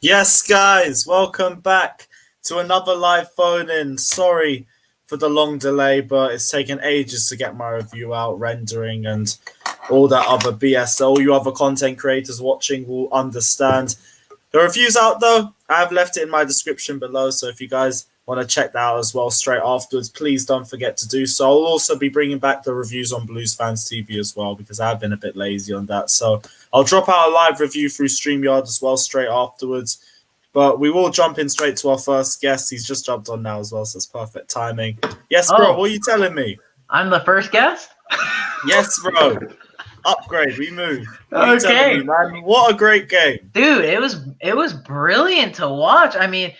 Yes, guys, welcome back to another live phone-in. Sorry for the long delay, but it's taken ages to get my review out, rendering, and all that other BS. So all you other content creators watching will understand. The review's out, though. I've left it in my description below, so if you guys want to check that out as well straight afterwards, please don't forget to do so. I'll also be bringing back the reviews on Blues Fans TV as well, because I've been a bit lazy on that. So I'll drop out a live review through StreamYard as well straight afterwards. But we will jump in straight to our first guest. He's just jumped on now as well, so it's perfect timing. Yes, bro, what are you telling me? I'm the first guest? Yes, bro. Upgrade, we move. Okay. Me, man? What a great game. Dude, it was brilliant to watch. I mean,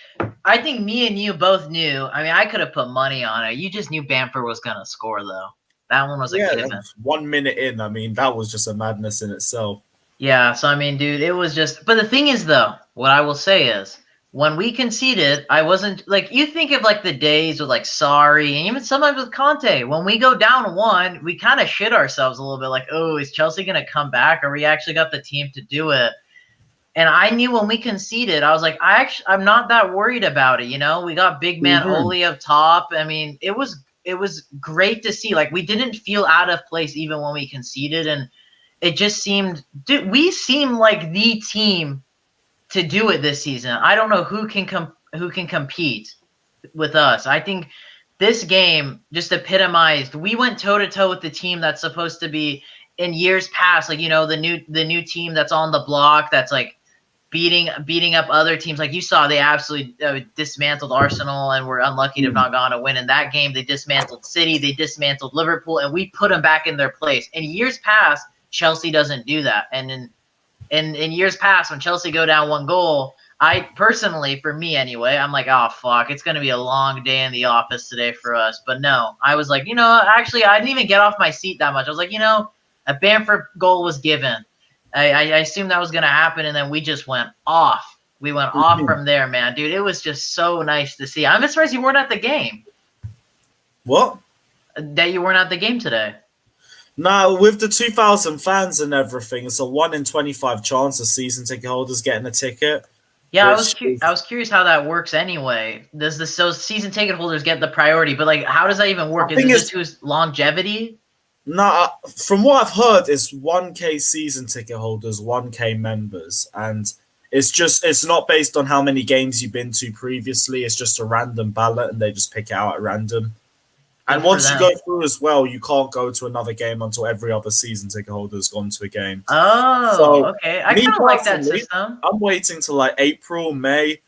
I think me and you both knew. I mean, I could have put money on it. You just knew Bamford was going to score, though. That one was a given. 1 minute in. I mean, that was just a madness in itself. Yeah, so, I mean, dude, it was just – but the thing is, though, what I will say is when we conceded, I wasn't – like, you think of, like, the days with, like, Sarri and even sometimes with Kante. When we go down one, we kind of shit ourselves a little bit like, oh, is Chelsea going to come back? Or we actually got the team to do it? And I knew when we conceded, I was like, I'm not that worried about it, you know? We got big man Ole up top. I mean, it was great to see. Like, we didn't feel out of place even when we conceded, and it just seemed – dude, we seem like the team to do it this season. I don't know who can compete with us. I think this game just epitomized. We went toe-to-toe with the team that's supposed to be in years past, like, you know, the new team that's on the block that's like beating up other teams. Like you saw, they absolutely dismantled Arsenal and were unlucky to have not gone to win in that game. They dismantled City, they dismantled Liverpool, and we put them back in their place. In years past, Chelsea doesn't do that. And in years past, when Chelsea go down one goal, I personally, for me anyway, I'm like, oh, fuck, it's going to be a long day in the office today for us. But no, I was like, you know, actually, I didn't even get off my seat that much. I was like, you know, a Bamford goal was given. I assumed that was going to happen, and then we just went off. We went off from there, man. Dude, it was just so nice to see. I'm surprised you weren't at the game. What? That you weren't at the game today. No, with the 2,000 fans and everything, it's a 1 in 25 chance of season ticket holders getting a ticket. Yeah, I was curious how that works anyway. So season ticket holders get the priority, but like, how does that even work? Is it just who's longevity? No, from what I've heard, it's 1K season ticket holders, 1K members, and it's not based on how many games you've been to previously. It's just a random ballot, and they just pick it out at random. And once you go through as well, you can't go to another game until every other season ticket holder has gone to a game. Oh, so, okay. I kind of like that system. I'm waiting till like April, May.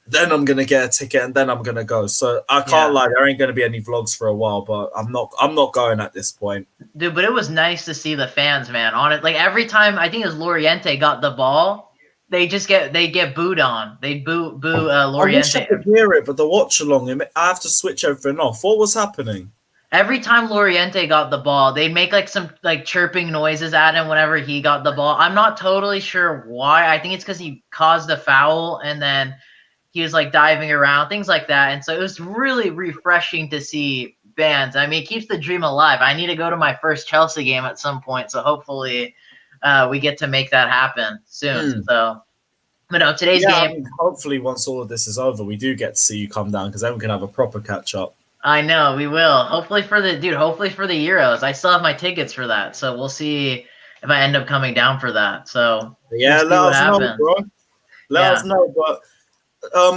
Then I'm gonna get a ticket, and then I'm gonna go. So I can't lie, there ain't gonna be any vlogs for a while, but I'm not going at this point. Dude, but it was nice to see the fans, man, on it. Like every time I think it was Loriente got the ball, they get booed on. They boo Loriente. I wish I could hear it, but the watch along, I have to switch everything off. What was happening? Every time Loriente got the ball, they'd make like some like chirping noises at him whenever he got the ball. I'm not totally sure why. I think it's because he caused a foul and then he was like diving around, things like that. And so it was really refreshing to see bands. I mean, it keeps the dream alive. I need to go to my first Chelsea game at some point. So hopefully we get to make that happen soon. So, but no, today's game. I mean, hopefully once all of this is over, we do get to see you come down because then we can have a proper catch up. I know we will. Hopefully for the Euros. I still have my tickets for that. So we'll see if I end up coming down for that. So yeah, let us know, bro. Let us know. But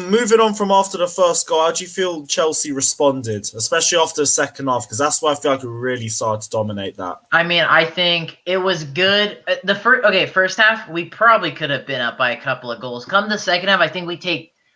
moving on from after the first goal, how do you feel Chelsea responded, especially after the second half? Because that's why I feel like we really started to dominate that. I mean, I think it was good. First half, we probably could have been up by a couple of goals. Come the second half, I think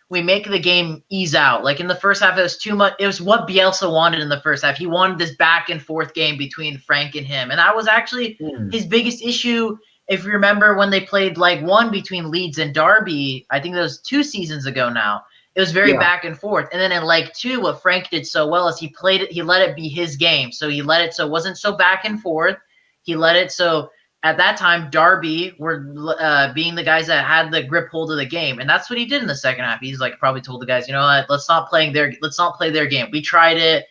we make the game ease out. Like in the first half, it was too much. It was what Bielsa wanted in the first half. He wanted this back and forth game between Frank and him. And that was actually his biggest issue. If you remember when they played like one between Leeds and Derby, I think that was 2 seasons ago now. It was very back and forth. And then in leg 2, what Frank did so well is he let it be his game. So he let it so it wasn't so back and forth. He let it so at that time, Derby were being the guys that had the grip hold of the game, and that's what he did in the second half. He's like probably told the guys, you know what, let's not play their game. We tried it.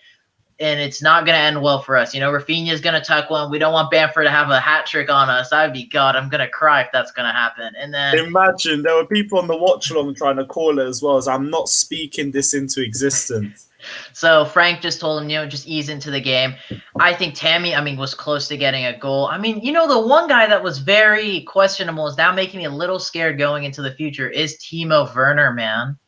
and it's not going to end well for us. Rafinha's going to tuck one. We don't want Bamford to have a hat trick on us. I'd be God. I'm going to cry if that's going to happen. And then imagine there were people on the watch along trying to call it as well as I'm not speaking this into existence. So Frank just told him, just ease into the game. I think Tammy, was close to getting a goal. The one guy that was very questionable is now making me a little scared going into the future is Timo Werner, man.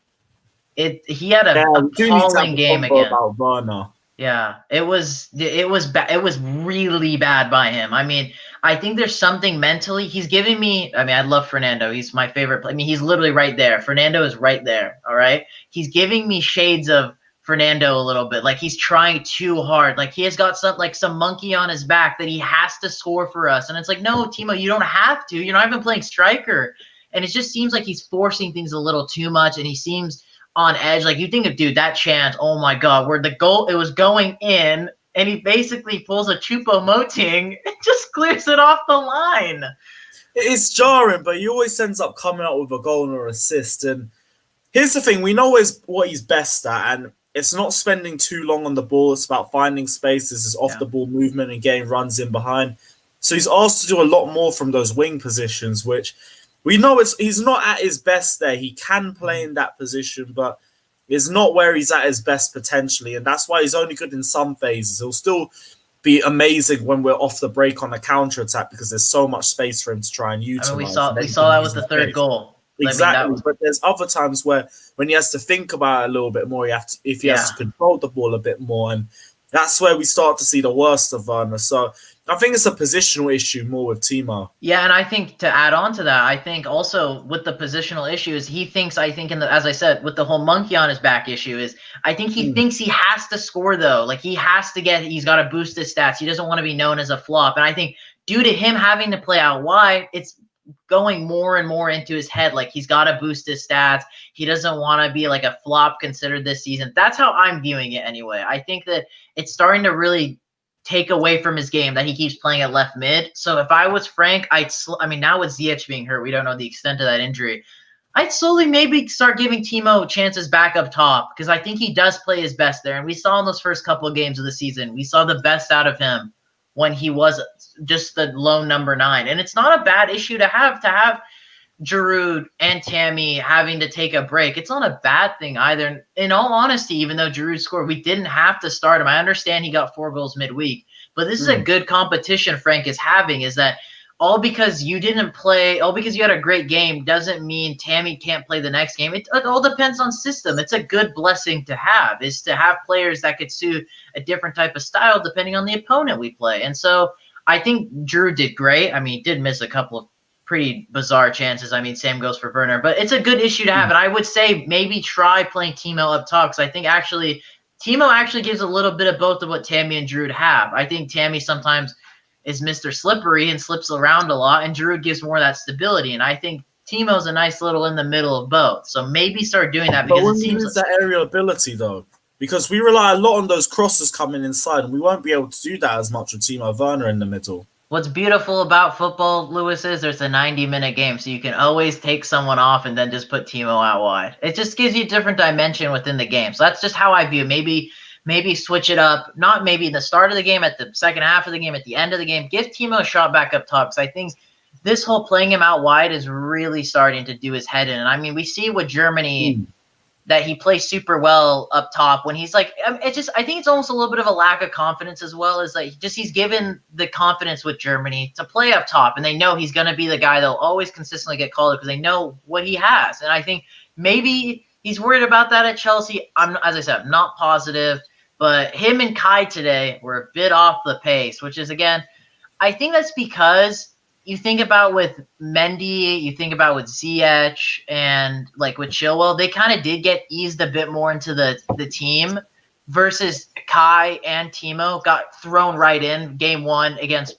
He had a appalling game again. About Werner. Yeah, it was really bad by him. I think there's something mentally. He's giving me. I love Fernando. He's my favorite. He's literally right there. Fernando is right there. All right. He's giving me shades of Fernando a little bit. Like he's trying too hard. Like he has got some monkey on his back that he has to score for us. And it's like, no, Timo, you don't have to. You're not even playing striker. And it just seems like he's forcing things a little too much. And he seems on edge. Like you think of, dude, that chance, oh my God, where the goal, it was going in. And he basically pulls a Choupo-Moting and just clears it off the line. It's jarring, but he always ends up coming out with a goal or assist. And here's the thing, we know what he's best at. And it's not spending too long on the ball. It's about finding space. This is off-the-ball movement and getting runs in behind. So he's asked to do a lot more from those wing positions, which we know he's not at his best there. He can play in that position, but it's not where he's at his best potentially. And that's why he's only good in some phases. He'll still be amazing when we're off the break on a counter-attack because there's so much space for him to try and utilize. We saw that with the third goal. Exactly, but there's other times where when he has to think about it a little bit more, if he has to control the ball a bit more, and that's where we start to see the worst of Werner. So I think it's a positional issue more with Timo. Yeah, and I think to add on to that, I think also with the positional issues, he thinks, as I said, with the whole monkey on his back issue is, I think he thinks he has to score though. Like he's got to boost his stats. He doesn't want to be known as a flop. And I think due to him having to play out wide, it's going more and more into his head. Like he's got to boost his stats. He doesn't want to be like a flop considered this season. That's how I'm viewing it anyway. I think that it's starting to really take away from his game that he keeps playing at left mid. So if I was Frank, now with Ziyech being hurt, we don't know the extent of that injury. I'd slowly maybe start giving Timo chances back up top because I think he does play his best there. And we saw in those first couple of games of the season, we saw the best out of him when he was just the lone number 9. And it's not a bad issue to have Giroud and Tammy having to take a break. It's not a bad thing either. In all honesty, even though Giroud scored, we didn't have to start him. I understand he got 4 goals midweek, but this is a good competition Frank is having, is that all because you didn't play, all because you had a great game doesn't mean Tammy can't play the next game. It all depends on system. It's a good blessing to have, is to have players that could suit a different type of style depending on the opponent we play. And so I think Giroud did great. I mean, he did miss a couple of pretty bizarre chances. I mean, same goes for Werner, but it's a good issue to have. And I would say maybe try playing Timo up top, because I think actually Timo actually gives a little bit of both of what Tammy and Giroud have. I think Tammy sometimes is Mr. Slippery and slips around a lot, and Giroud gives more of that stability. And I think Timo's a nice little in the middle of both. So maybe start doing that, because it seems like that aerial ability though, because we rely a lot on those crosses coming inside, and we won't be able to do that as much with Timo Werner in the middle. What's beautiful about football, Lewis, is there's a 90-minute game, so you can always take someone off and then just put Timo out wide. It just gives you a different dimension within the game. So that's just how I view it. Maybe switch it up, not maybe in the start of the game, at the second half of the game, at the end of the game. Give Timo a shot back up top, because I think this whole playing him out wide is really starting to do his head in. And I mean, we see with Germany that he plays super well up top when he's like, I think it's almost a little bit of a lack of confidence as well, as like he's given the confidence with Germany to play up top, and they know he's going to be the guy that'll always consistently get called because they know what he has. And I think maybe he's worried about that at Chelsea. As I said, I'm not positive. But him and Kai today were a bit off the pace, which is, again, I think that's because you think about with Mendy, you think about with Ziyech, and like with Chilwell, they kind of did get eased a bit more into the team, versus Kai and Timo got thrown right in game 1 against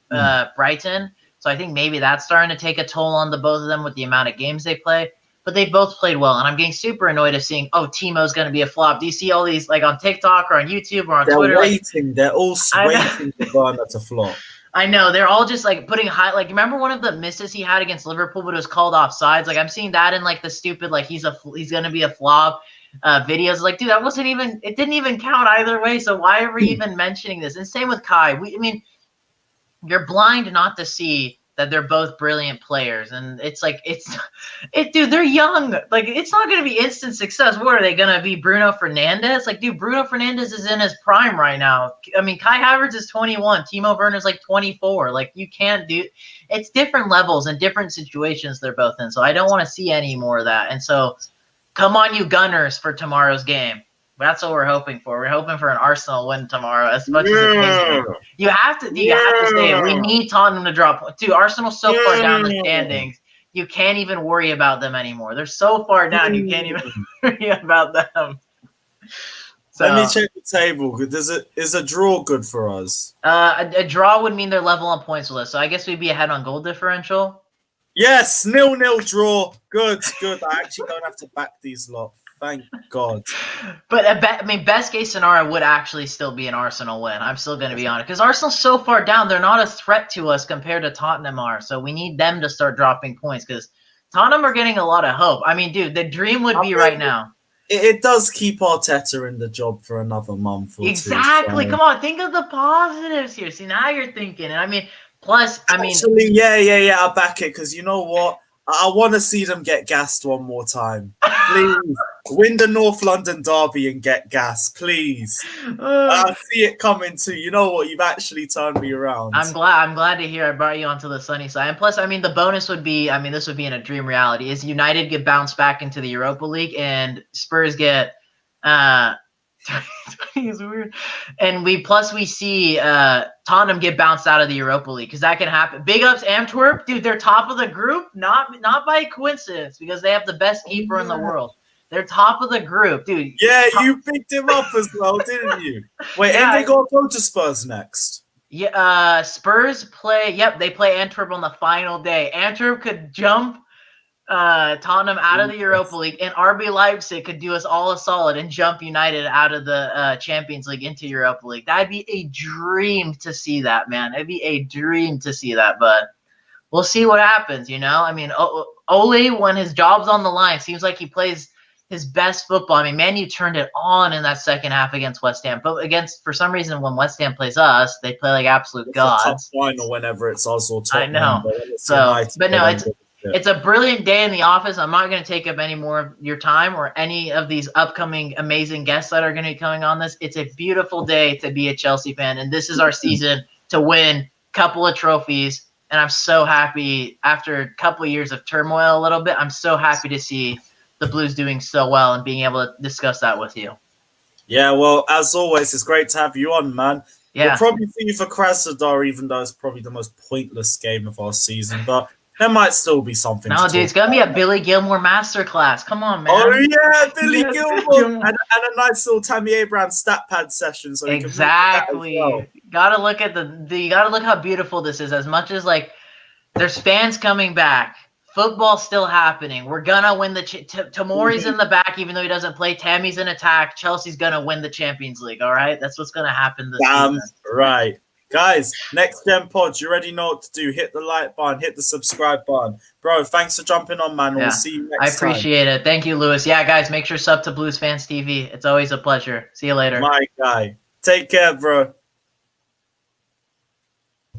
Brighton. So I think maybe that's starting to take a toll on the both of them with the amount of games they play. But they both played well, and I'm getting super annoyed of seeing, Timo's going to be a flop. Do you see all these, like, on TikTok or on YouTube or on Twitter? They're all waiting for Werner to flop. I know. They're all just, like, putting high – like, remember one of the misses he had against Liverpool, but it was called offsides? Like, I'm seeing that in, like, the stupid, like, he's going to be a flop. videos. Like, dude, that wasn't even. It didn't even count either way. So why are we even mentioning this? And same with Kai. I mean, you're blind not to see that they're both brilliant players, and it's like dude, they're young. Like, it's not going to be instant success. What are they going to be, Bruno Fernandes? Like, dude, Bruno Fernandes is in his prime right now. I mean, Kai Havertz is 21. Timo Werner's like 24. Like, you can't do. It's different levels and different situations they're both in. So I don't want to see any more of that. And so, come on, you Gunners, for tomorrow's game. That's what we're hoping for. We're hoping for an Arsenal win tomorrow, as much as it pains me. You have to say it. We need Tottenham to drop. Dude, Arsenal's so far down the standings, you can't even worry about them anymore. They're so far down, you can't even worry about them. So, let me check the table. Is a draw good for us? A draw would mean they're level on points with us. So I guess we'd be ahead on goal differential. Yes, 0-0 draw. Good. I actually don't have to back these lot. Thank God. But I mean, best case scenario would actually still be an Arsenal win. I'm still going to be honest, because Arsenal's so far down. They're not a threat to us compared to Tottenham are. So we need them to start dropping points, because Tottenham are getting a lot of hope. I mean, dude, the dream would be right now. It does keep Arteta in the job for another month or exactly. two. So. Come on, think of the positives here. See, now you're thinking. And I mean, plus, actually, yeah, I back it, because you know what? I want to see them get gassed one more time. Please. Win the North London derby and get gas, please. I see it coming too. You know what? You've actually turned me around. I'm glad to hear I brought you onto the sunny side. And plus, I mean, the bonus would be, I mean, this would be in a dream reality, is United get bounced back into the Europa League and Spurs get it's weird. And we see Tottenham get bounced out of the Europa League, because that can happen. Big ups Antwerp, dude. They're top of the group, not by coincidence, because they have the best keeper in the world. They're top of the group, dude. Yeah, you picked him up as well, didn't you? Wait, and they got to go to Spurs next. Yeah, Spurs play. Yep, they play Antwerp on the final day. Antwerp could jump Tottenham out of the Europa League, and RB Leipzig could do us all a solid and jump United out of the Champions League into Europa League. That'd be a dream to see that, man. It'd be a dream to see that, but we'll see what happens, you know? I mean, Ole, when his job's on the line, seems like he plays his best football. I mean, Man U turned it on in that second half against West Ham. But for some reason, when West Ham plays us, they play like absolute gods. It's a tough final whenever it's us or Tottenham. I know. It's a brilliant day in the office. I'm not going to take up any more of your time or any of these upcoming amazing guests that are going to be coming on this. It's a beautiful day to be a Chelsea fan, and this is our season to win a couple of trophies. And I'm so happy, after a couple of years of turmoil a little bit, I'm so happy to see the Blues doing so well and being able to discuss that with you. Yeah, well, as always, it's great to have you on, man. Yeah. We'll probably see you for Krasnodar, even though it's probably the most pointless game of our season, but there might still be something. No, dude, it's going to be a Billy Gilmore masterclass. Come on, man. Oh, yeah, Billy Gilmore. And a nice little Tammy Abraham stat pad session. So exactly. Well. Gotta look at you gotta look how beautiful this is. As much as, like, there's fans coming back, football's still happening. We're gonna win the Tomori's in the back, even though he doesn't play. Tammy's in attack. Chelsea's gonna win the Champions League. All right, that's what's gonna happen this season. Right, guys. Next Gen Pod, you already know what to do. Hit the like button, hit the subscribe button, bro. Thanks for jumping on, man. We'll see you next time. I appreciate it. Thank you, Lewis. Yeah, guys, make sure sub to Blues Fans TV. It's always a pleasure. See you later. My guy. Take care, bro.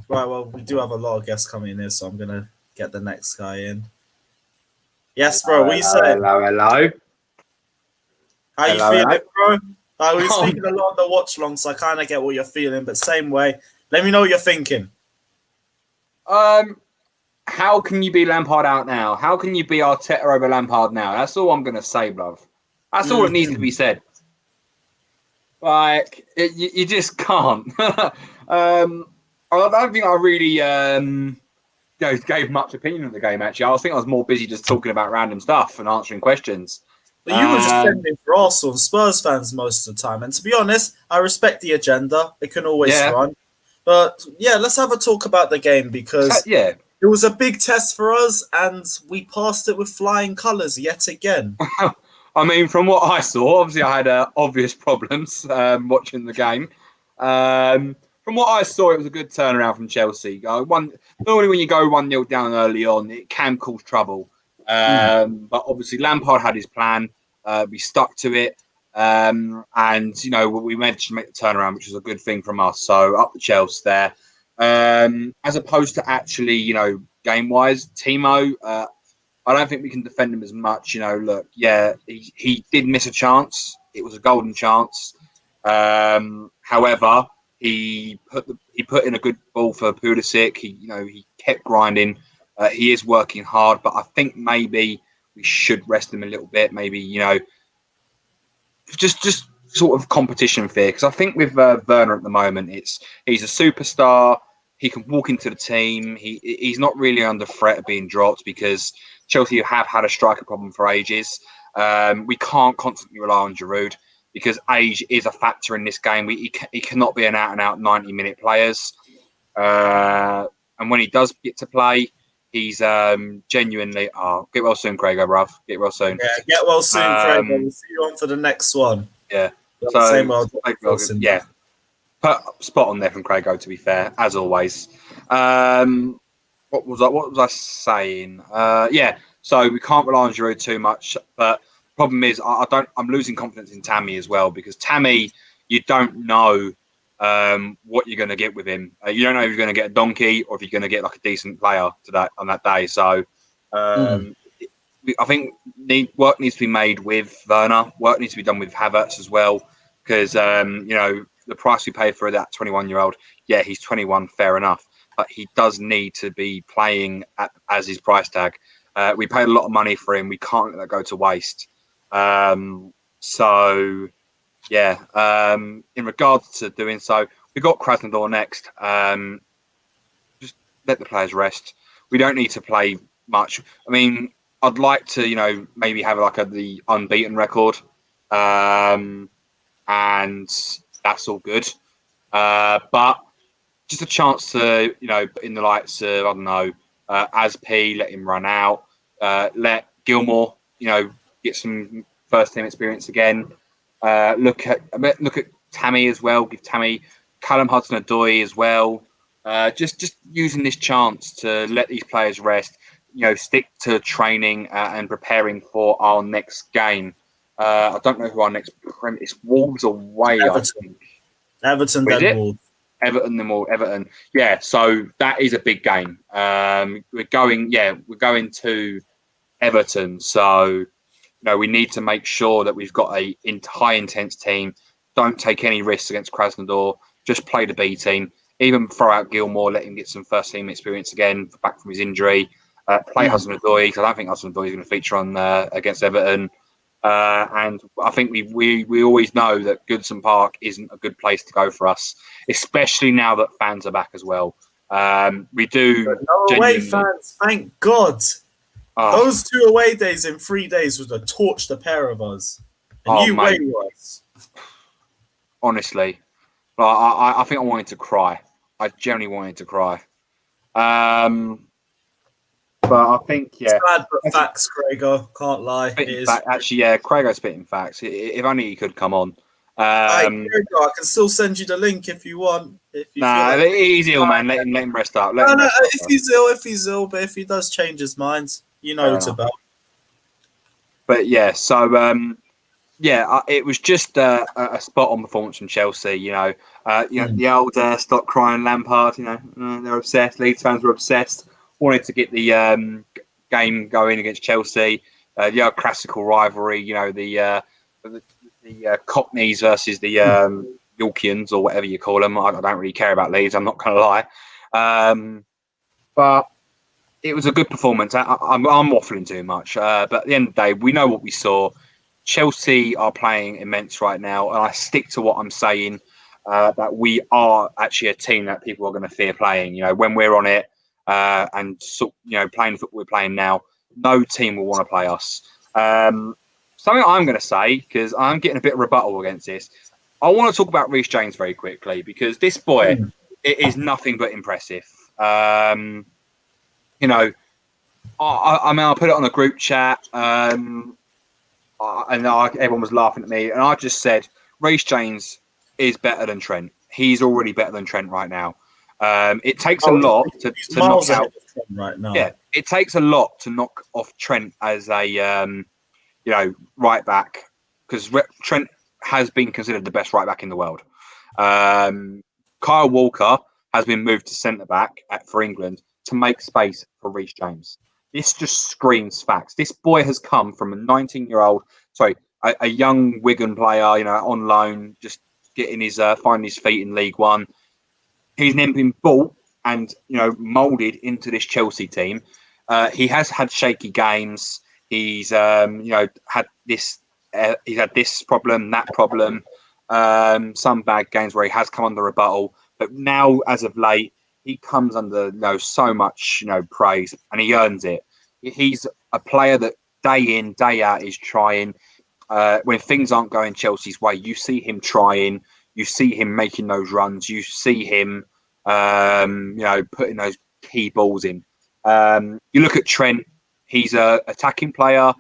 Right, well, we do have a lot of guests coming in here, so I'm gonna get the next guy in. Yes, bro. What you saying? Hello. How you feeling, bro? We're speaking a lot on the watch long, so I kind of get what you're feeling, but same way. Let me know what you're thinking. How can you be Lampard out now? How can you be Arteta over Lampard now? That's all I'm gonna say, bruv. That's all that needs to be said. Like, you just can't. I don't think I really gave much opinion of the game, actually. I think I was more busy just talking about random stuff and answering questions. But you were just sending for Arsenal and Spurs fans most of the time. And to be honest, I respect the agenda. It can always run. But, yeah, let's have a talk about the game, because it was a big test for us and we passed it with flying colours yet again. I mean, from what I saw, obviously I had obvious problems watching the game. From what I saw, it was a good turnaround from Chelsea. Normally, when you go 1-0 down early on, it can cause trouble. But obviously, Lampard had his plan. We stuck to it. And, you know, we managed to make the turnaround, which was a good thing from us. So up the Chelsea there. As opposed to actually, you know, game-wise, Timo, I don't think we can defend him as much. You know, look, yeah, he did miss a chance. It was a golden chance. However, he put in a good ball for Pulisic. He kept grinding. He is working hard, but I think maybe we should rest him a little bit. Maybe, you know, just sort of competition fear. Because I think with Werner at the moment, he's a superstar. He can walk into the team. He's not really under threat of being dropped because Chelsea have had a striker problem for ages. We can't constantly rely on Giroud because age is a factor in this game. He cannot be an out-and-out 90-minute players. And when he does get to play, he's genuinely... Oh, get well soon, Craig, bruv. Get well soon. Yeah, get well soon, Craig. We'll see you on for the next one. Yeah. Same old. Yeah. Spot on there from Craig, to be fair, as always. What was I saying? Yeah, so we can't rely on Giroud too much, but the problem is I'm losing confidence in Tammy as well because Tammy, you don't know what you're going to get with him. You don't know if you're going to get a donkey or if you're going to get like a decent player on that day. So I think work needs to be made with Werner. Work needs to be done with Havertz as well because you know, the price we paid for that 21-year-old, yeah, he's 21, fair enough. But he does need to be playing as his price tag. We paid a lot of money for him. We can't let that go to waste. So, yeah, in regards to doing so, we've got Krasnodar next. Just let the players rest. We don't need to play much. I mean, I'd like to, you know, maybe have like the unbeaten record. And that's all good. But just a chance to, you know, in the likes of, I don't know, Asp, let him run out. Let Gilmore, you know, get some first team experience again. Look at Tammy as well. Give Tammy Callum Hudson-Odoi as well. Just using this chance to let these players rest. You know, stick to training and preparing for our next game. I don't know who our next it's Wolves away. Everton. I think Everton then Wolves. Everton. Yeah, so that is a big game. We're going to Everton. So, you know, we need to make sure that we've got a high intense team. Don't take any risks against Krasnodar. Just play the B team. Even throw out Gilmore, let him get some first team experience again, back from his injury. Play Hudson-Odoi because I don't think Hudson-Odoi is going to feature on against Everton. And I think we always know that Goodson Park isn't a good place to go for us, especially now that fans are back as well. We do. No away fans, thank God. Those 2 away days in 3 days would have torched the pair of us. And you wait us. Honestly, I think I wanted to cry. I genuinely wanted to cry. But I think, yeah. It's bad, but facts, Craigo. Can't lie. Actually, yeah, Craigo's spitting facts. If only he could come on. Craigo, I can still send you the link if you want. He's ill, man. Let him rest up. If he's ill, but if he does change his mind, you know it's about. But yeah, so it was just a spot-on performance from Chelsea. You know, the old "stop crying" Lampard. You know, they're obsessed. Leeds fans were obsessed. Wanted to get the game going against Chelsea, the old classical rivalry. You know, the Cockneys versus the Yorkians or whatever you call them. I don't really care about Leeds. I'm not going to lie, but it was a good performance. I'm waffling too much, but at the end of the day, we know what we saw. Chelsea are playing immense right now, and I stick to what I'm saying. That we are actually a team that people are going to fear playing. You know, when we're on it. And playing the football we're playing now, no team will want to play us. Something I'm going to say, because I'm getting a bit of rebuttal against this, I want to talk about Reece James very quickly, because this boy it is nothing but impressive. You know, I mean, I'll put it on a group chat, and everyone was laughing at me, and I just said, Reece James is better than Trent. He's already better than Trent right now. It takes a lot to knock out right now. Yeah, it takes a lot to knock off Trent as a right back, because Trent has been considered the best right back in the world. Kyle Walker has been moved to centre back for England to make space for Reece James. This just screams facts. This boy has come from a 19-year-old, a young Wigan player, on loan, just getting his finding his feet in League One. He's then been bought and moulded into this Chelsea team. He has had shaky games. He's had this. He's had this problem, that problem. Some bad games where he has come under rebuttal, but now, as of late, he comes under so much praise, and he earns it. He's a player that day in, day out is trying. When things aren't going Chelsea's way, you see him trying. You see him making those runs. You see him, putting those key balls in. You look at Trent. He's a attacking player.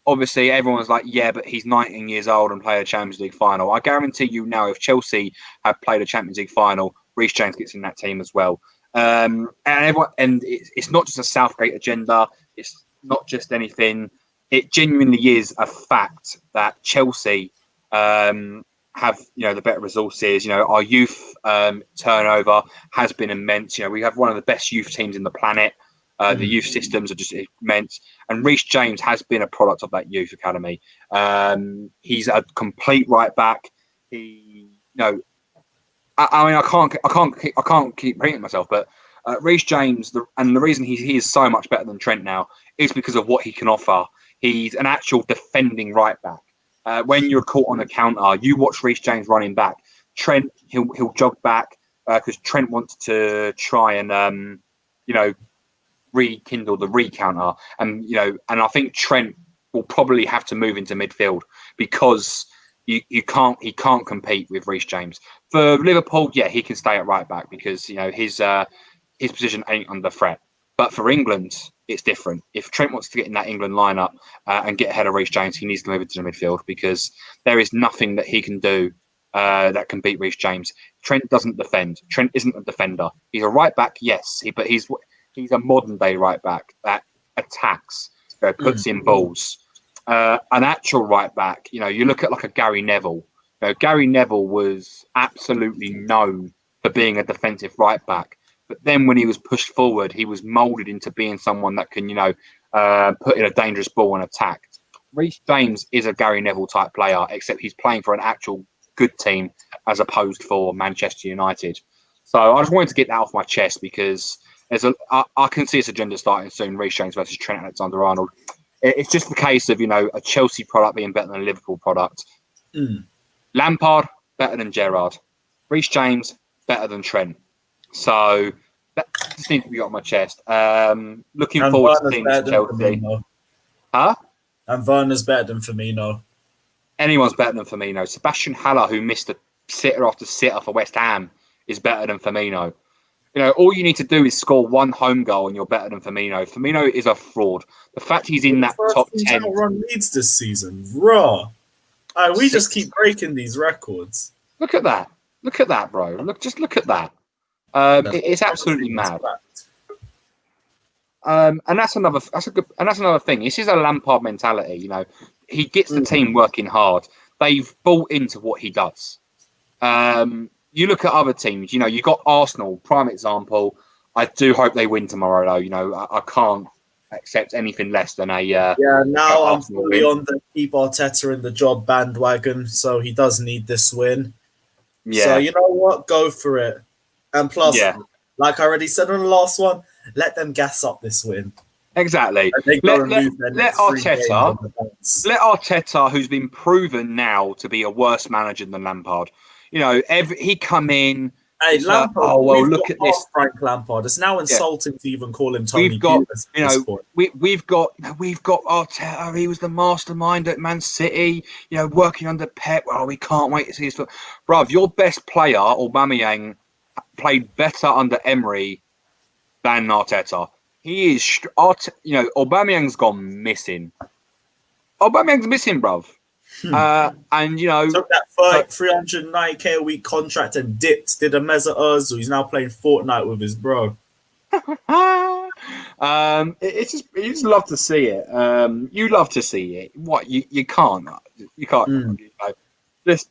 Obviously, everyone's like, yeah, but he's 19 years old and played a Champions League final. I guarantee you now, if Chelsea have played a Champions League final, Reece James gets in that team as well. And it's not just a Southgate agenda. It's not just anything. It genuinely is a fact that Chelsea have the better resources. Our youth turnover has been immense. We have one of the best youth teams in the planet. The youth systems are just immense, and Reece James has been a product of that youth academy. He's a complete right back. I can't keep repeating myself, but Reece James, the reason he is so much better than Trent now is because of what he can offer. He's an actual defending right back. When you're caught on a counter, you watch Reece James running back. Trent, he'll jog back because Trent wants to try and rekindle the recounter, and I think Trent will probably have to move into midfield because he can't compete with Reece James. For Liverpool, yeah, he can stay at right back because his position ain't under threat. But for England, it's different. If Trent wants to get in that England lineup and get ahead of Reece James, he needs to move into the midfield because there is nothing that he can do that can beat Reece James. Trent doesn't defend. Trent isn't a defender. He's a right back, yes, but he's a modern day right back that attacks, puts in balls. An actual right back, you look at like a Gary Neville. Gary Neville was absolutely known for being a defensive right back. But then when he was pushed forward, he was moulded into being someone that can, put in a dangerous ball and attack. Reece James is a Gary Neville type player, except he's playing for an actual good team as opposed for Manchester United. So I just wanted to get that off my chest because I can see this agenda starting soon. Reece James versus Trent Alexander-Arnold. It's just the case of a Chelsea product being better than a Liverpool product. Lampard better than Gerrard. Reece James better than Trent. So that just needs to be on my chest. Looking forward to seeing Chelsea. Huh? And Werner's better than Firmino. Anyone's better than Firmino. Sebastian Haller, who missed a sitter after sitter for West Ham, is better than Firmino. All you need to do is score one home goal and you're better than Firmino. Firmino is a fraud. The fact he's in that top 10. Run Leeds this season. Raw. We just keep breaking these records. Look at that. Look at that, bro. Just look at that. It's absolutely mad. And that's another thing. This is a Lampard mentality. He gets the team working hard. They've bought into what he does. You look at other teams. You got Arsenal, prime example. I do hope they win tomorrow, though. I can't accept anything less than a. Now I'm fully on the keep Arteta in the job bandwagon, so he does need this win. Yeah. So you know what? Go for it. And plus, like I already said on the last one, let them gas up this win. Exactly. Let Arteta, who's been proven now to be a worse manager than Lampard. He come in. Hey, Lampard. Look at this, Frank Lampard. It's now insulting to even call him Tony. We've got Arteta. He was the mastermind at Man City. Working under Pep. Well, we can't wait to see his foot. Bruv, your best player, Aubameyang, played better under Emery than Arteta. He is, Aubameyang's gone missing. Aubameyang's missing, bruv. And took that 390k a week contract and dipped. Did a Mesut Ozil. He's now playing Fortnite with his bro. It's just you just love to see it. You love to see it. What you can't Mm. you know, just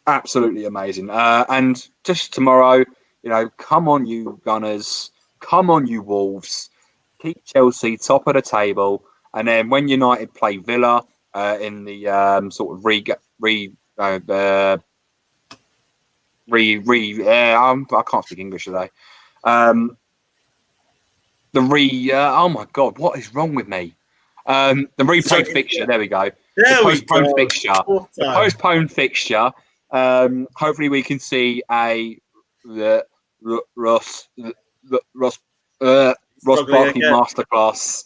absolutely amazing. And just tomorrow, come on you Gunners, come on you Wolves, keep Chelsea top of the table, and then when United play Villa in the sort of I can't speak English today. Oh my god, what is wrong with me? The replayed fixture. There we go. There The we postponed go. fixture. Fourth The time. postponed fixture. Hopefully, we can see Ross Ross Struggling Barkley again. masterclass.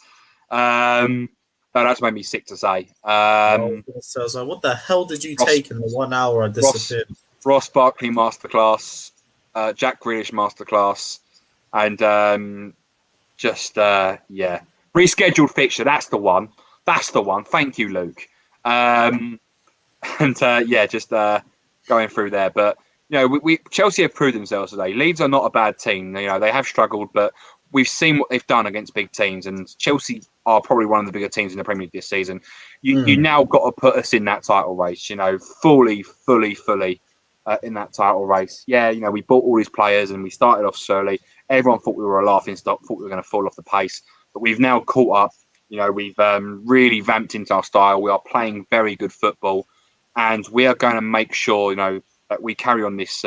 That's made me sick to say. So I was like, what the hell did you Ross- take in the 1 hour I disappeared? Ross Barkley masterclass. Jack Grealish masterclass, and rescheduled fixture. That's the one. Thank you, Luke. Going through there. But we Chelsea have proved themselves today. Leeds are not a bad team. They have struggled, but we've seen what they've done against big teams, and Chelsea are probably one of the bigger teams in the Premier League this season. You now got to put us in that title race. Fully in that title race. Yeah, we bought all these players and we started off slowly. Everyone thought we were a laughing stock, thought we were going to fall off the pace, but we've now caught up. We've really vamped into our style. We are playing very good football, and we are going to make sure that we carry on this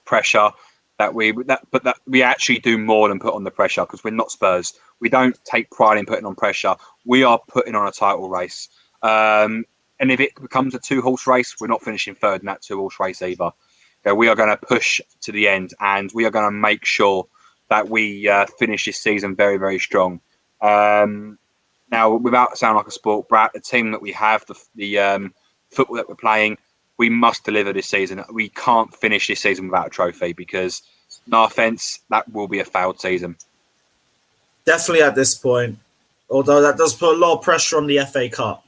pressure. That we actually do more than put on the pressure, because we're not Spurs. We don't take pride in putting on pressure. We are putting on a title race. And if it becomes a 2-horse race, we're not finishing third in that 2-horse race either. We are going to push to the end, and we are going to make sure that we finish this season very, very strong. Now, without sounding like a sport brat, the team that we have, the football that we're playing, we must deliver this season. We can't finish this season without a trophy, because, no offence, that will be a failed season. Definitely at this point, although that does put a lot of pressure on the FA Cup.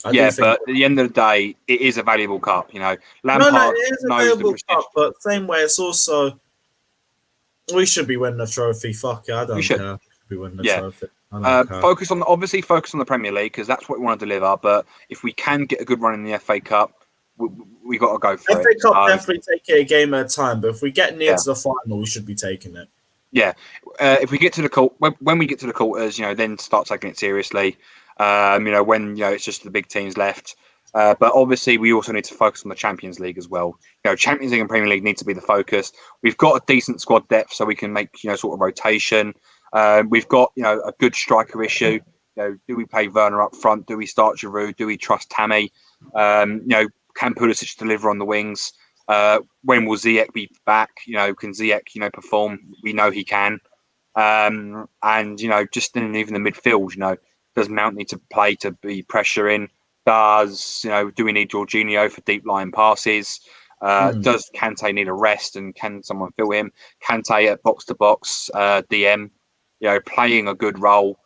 But at the end of the day, it is a valuable cup. Lampard it is a knows valuable the prestige. cup, but same way, it's also we should be winning the trophy. Fuck it, I don't care. We should be winning the trophy. I don't care. Focus on the Premier League, because that's what we want to deliver. But if we can get a good run in the FA Cup, we got to go for it. FA Cup definitely take it a game at a time. But if we get near to the final, we should be taking it. Yeah, if we get to the when we get to the quarters, then start taking it seriously. When it's just the big teams left. But obviously, we also need to focus on the Champions League as well. Champions League and Premier League need to be the focus. We've got a decent squad depth, so we can make sort of rotation. We've got a good striker issue. Do we play Werner up front? Do we start Giroud? Do we trust Tammy? Can Pulisic deliver on the wings? When will Ziyech be back? Can Ziyech perform? We know he can. And just in even the midfield, does Mount need to play to be pressuring? Do we need Jorginho for deep line passes? Does Kante need a rest, and can someone fill him? Kante at box to box, DM, playing a good role.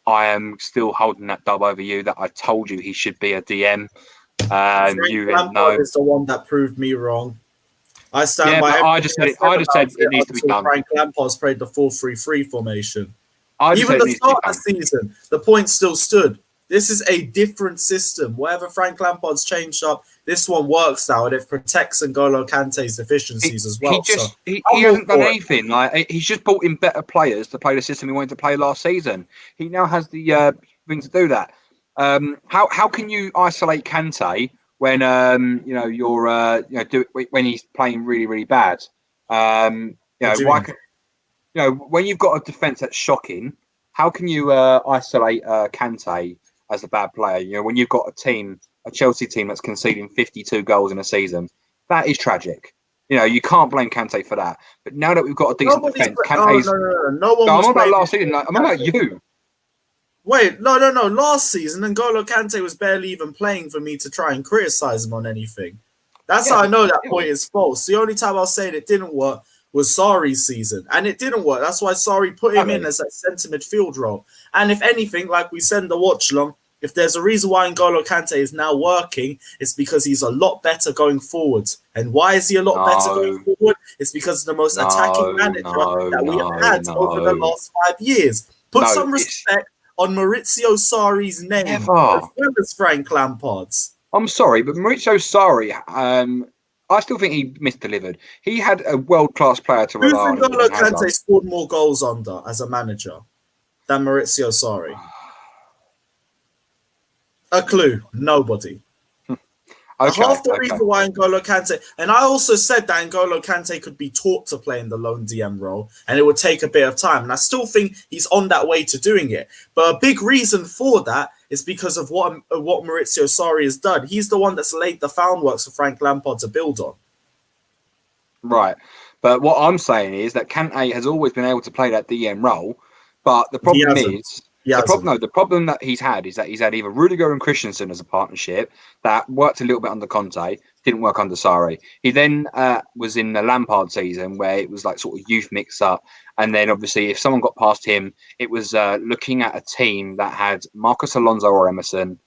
I am still holding that dub over you that I told you he should be a DM. Lampard is the one that proved me wrong. I stand by. I just said it needs to be done. Frank Lampard's played the 4-3-3 formation. Even the start of the season, the point still stood. This is a different system. Whatever Frank Lampard's changed up, this one works now, and it protects N'Golo Kante's deficiencies as well. He hasn't done anything. He's just brought in better players to play the system he wanted to play last season. He now has the thing to do that. How can you isolate Kante when when he's playing really, really bad? When you've got a defence that's shocking, how can you isolate Kante as a bad player? When you've got a Chelsea team that's conceding 52 goals in a season, that is tragic. You can't blame Kante for that. But now that we've got a decent defence, Kante's... No one was I'm about last season. I'm about you. Wait, no. Last season, N'Golo Kante was barely even playing for me to try and criticise him on anything. That's how I know that point is false. The only time I'll say it didn't work was Sarri's season, and it didn't work. That's why Sarri put him in as a centre midfield role. And if anything, like we send the watch along, If there's a reason why N'Golo Kante is now working, it's because he's a lot better going forward. And why is he a lot better going forward? It's because of the most attacking manager that we have had over the last 5 years. Put some respect on Maurizio Sarri's name as well as Frank Lampard's. I'm sorry, but Maurizio Sarri, I still think he misdelivered. He had a world-class player to rely on. N'Golo Kante scored more goals under as a manager than Maurizio Sarri? A clue. Nobody. Half the reason why N'Golo Kante, and I also said that N'Golo Kante could be taught to play in the lone DM role, and it would take a bit of time. And I still think he's on that way to doing it. But a big reason for that is because of what Maurizio Sarri has done. He's the one that's laid the groundwork for Frank Lampard to build on. Right. But what I'm saying is that Kante has always been able to play that DM role, but the problem is... The problem that he's had is that he's had either Rudiger and Christensen as a partnership that worked a little bit under Conte, didn't work under Sarri. He then was in the Lampard season where it was like sort of youth mix-up. And then obviously if someone got past him, it was looking at a team that had Marcus Alonso or Emerson,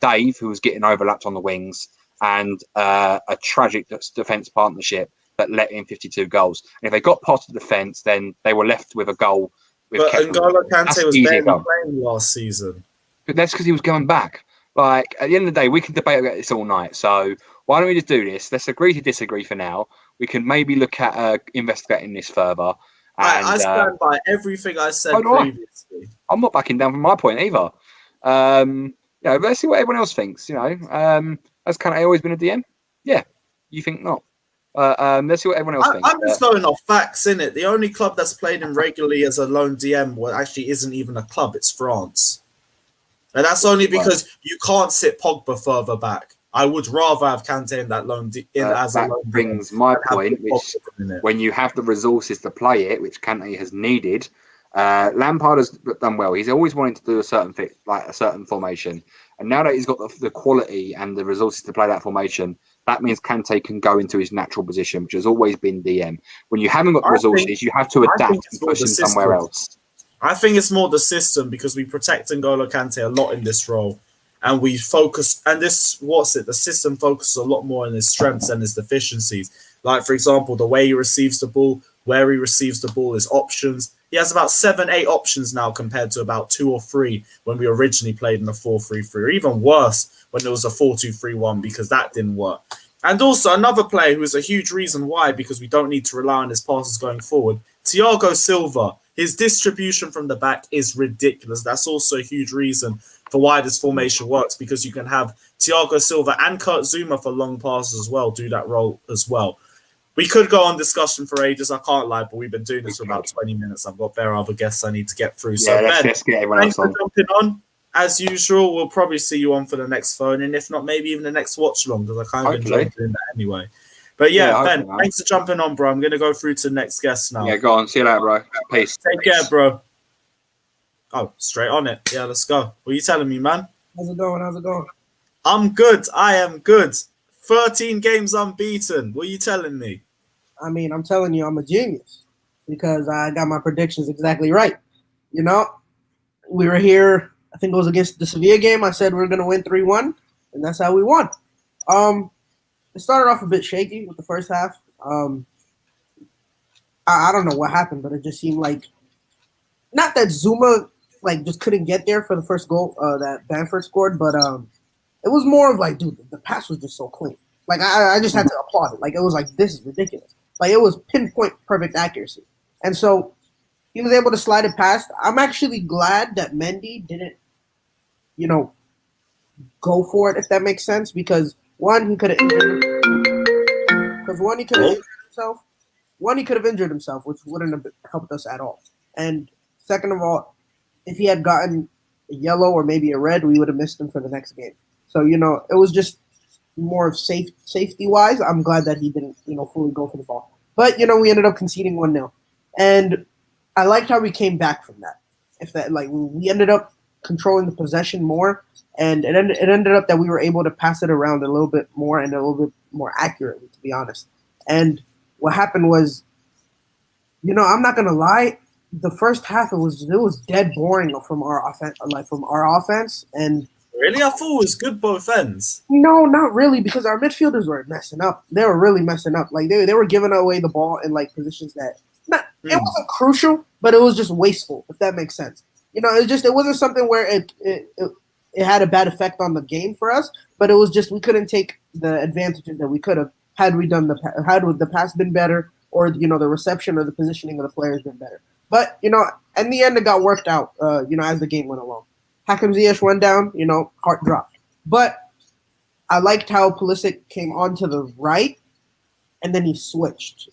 Dave, who was getting overlapped on the wings, and a tragic defence partnership that let in 52 goals. And if they got past the defence, then they were left with a goal. But N'Golo Kante was barely playing last season. But that's because he was going back. Like, at the end of the day, we can debate about this all night. So why don't we just do this? Let's agree to disagree for now. We can maybe look at investigating this further. And, I stand by everything I said previously. I'm not backing down from my point either. Let's see what everyone else thinks. Has Kante always been a DM? Yeah. You think not? Let's see what everyone else thinks. I'm just going off facts, innit? The only club that's played him regularly as a lone DM actually isn't even a club, it's France. And that's only because you can't sit Pogba further back. I would rather have Kante in that lone as a lone DM. That brings my point, which when you have the resources to play it, which Kante has needed, Lampard has done well. He's always wanted to do a certain formation. And now that he's got the quality and the resources to play that formation, that means Kante can go into his natural position, which has always been DM. When you haven't got the resources, you have to adapt and push him somewhere else. I think it's more the system because we protect N'Golo Kante a lot in this role. And we focus, and the system focuses a lot more on his strengths and his deficiencies. Like, for example, the way he receives the ball, where he receives the ball, his options. He has about 7-8 options now compared to about 2 or 3 when we originally played in a 4-3-3, or even worse when it was a 4-2-3-1 because that didn't work. And also another player who is a huge reason why, because we don't need to rely on his passes going forward, Thiago Silva. His distribution from the back is ridiculous. That's also a huge reason for why this formation works, because you can have Thiago Silva and Kurt Zouma for long passes as well, do that role as well. We could go on discussion for ages, I can't lie, but we've been doing this for about 20 minutes. I've got bare other guests I need to get through. So, let's get everyone else on. Thanks for jumping on. As usual, we'll probably see you on for the next phone, and if not, maybe even the next watch long, because I kind of enjoy doing that anyway. But Ben, thanks for jumping on, bro. I'm going to go through to the next guest now. Yeah, go on. See you later, bro. Peace. Take care, bro. Oh, straight on it. Yeah, let's go. What are you telling me, man? How's it going? I'm good. I am good. 13 games unbeaten. What are you telling me? I mean, I'm telling you, I'm a genius because I got my predictions exactly right. You know, we were here, I think it was against the Sevilla game. I said we were going to win 3-1, and that's how we won. It started off a bit shaky with the first half. I don't know what happened, but it just seemed like not that Zouma just couldn't get there for the first goal that Bamford scored, but it was more of like, dude, the pass was just so clean. Like I just had to applaud it. Like it was like, this is ridiculous. Like it was pinpoint perfect accuracy, and so he was able to slide it past. I'm actually glad that Mendy didn't, go for it, if that makes sense, because he could have injured himself. He could have injured himself, which wouldn't have helped us at all. And second of all, if he had gotten a yellow or maybe a red, we would have missed him for the next game. So, it was just more of safety-wise. I'm glad that he didn't, fully go for the ball. But, we ended up conceding 1-0. And I liked how we came back from that. We ended up controlling the possession more, and it ended up that we were able to pass it around a little bit more and a little bit more accurately, to be honest. And what happened was, I'm not going to lie, the first half it was dead boring from our offense, and Really? I thought it was good both ends. no, not really, because our midfielders were messing up. They were really messing up. Like they were giving away the ball in like positions that it wasn't crucial, but it was just wasteful, if that makes sense. You know, it wasn't something where it had a bad effect on the game for us, but it was just we couldn't take the advantages that we could have had the pass been better, or you know the reception or the positioning of the players been better. But you know, in the end, it got worked out. You know, as the game went along, Hakim Ziyech went down. You know, heart dropped. But I liked how Pulisic came onto the right, and then he switched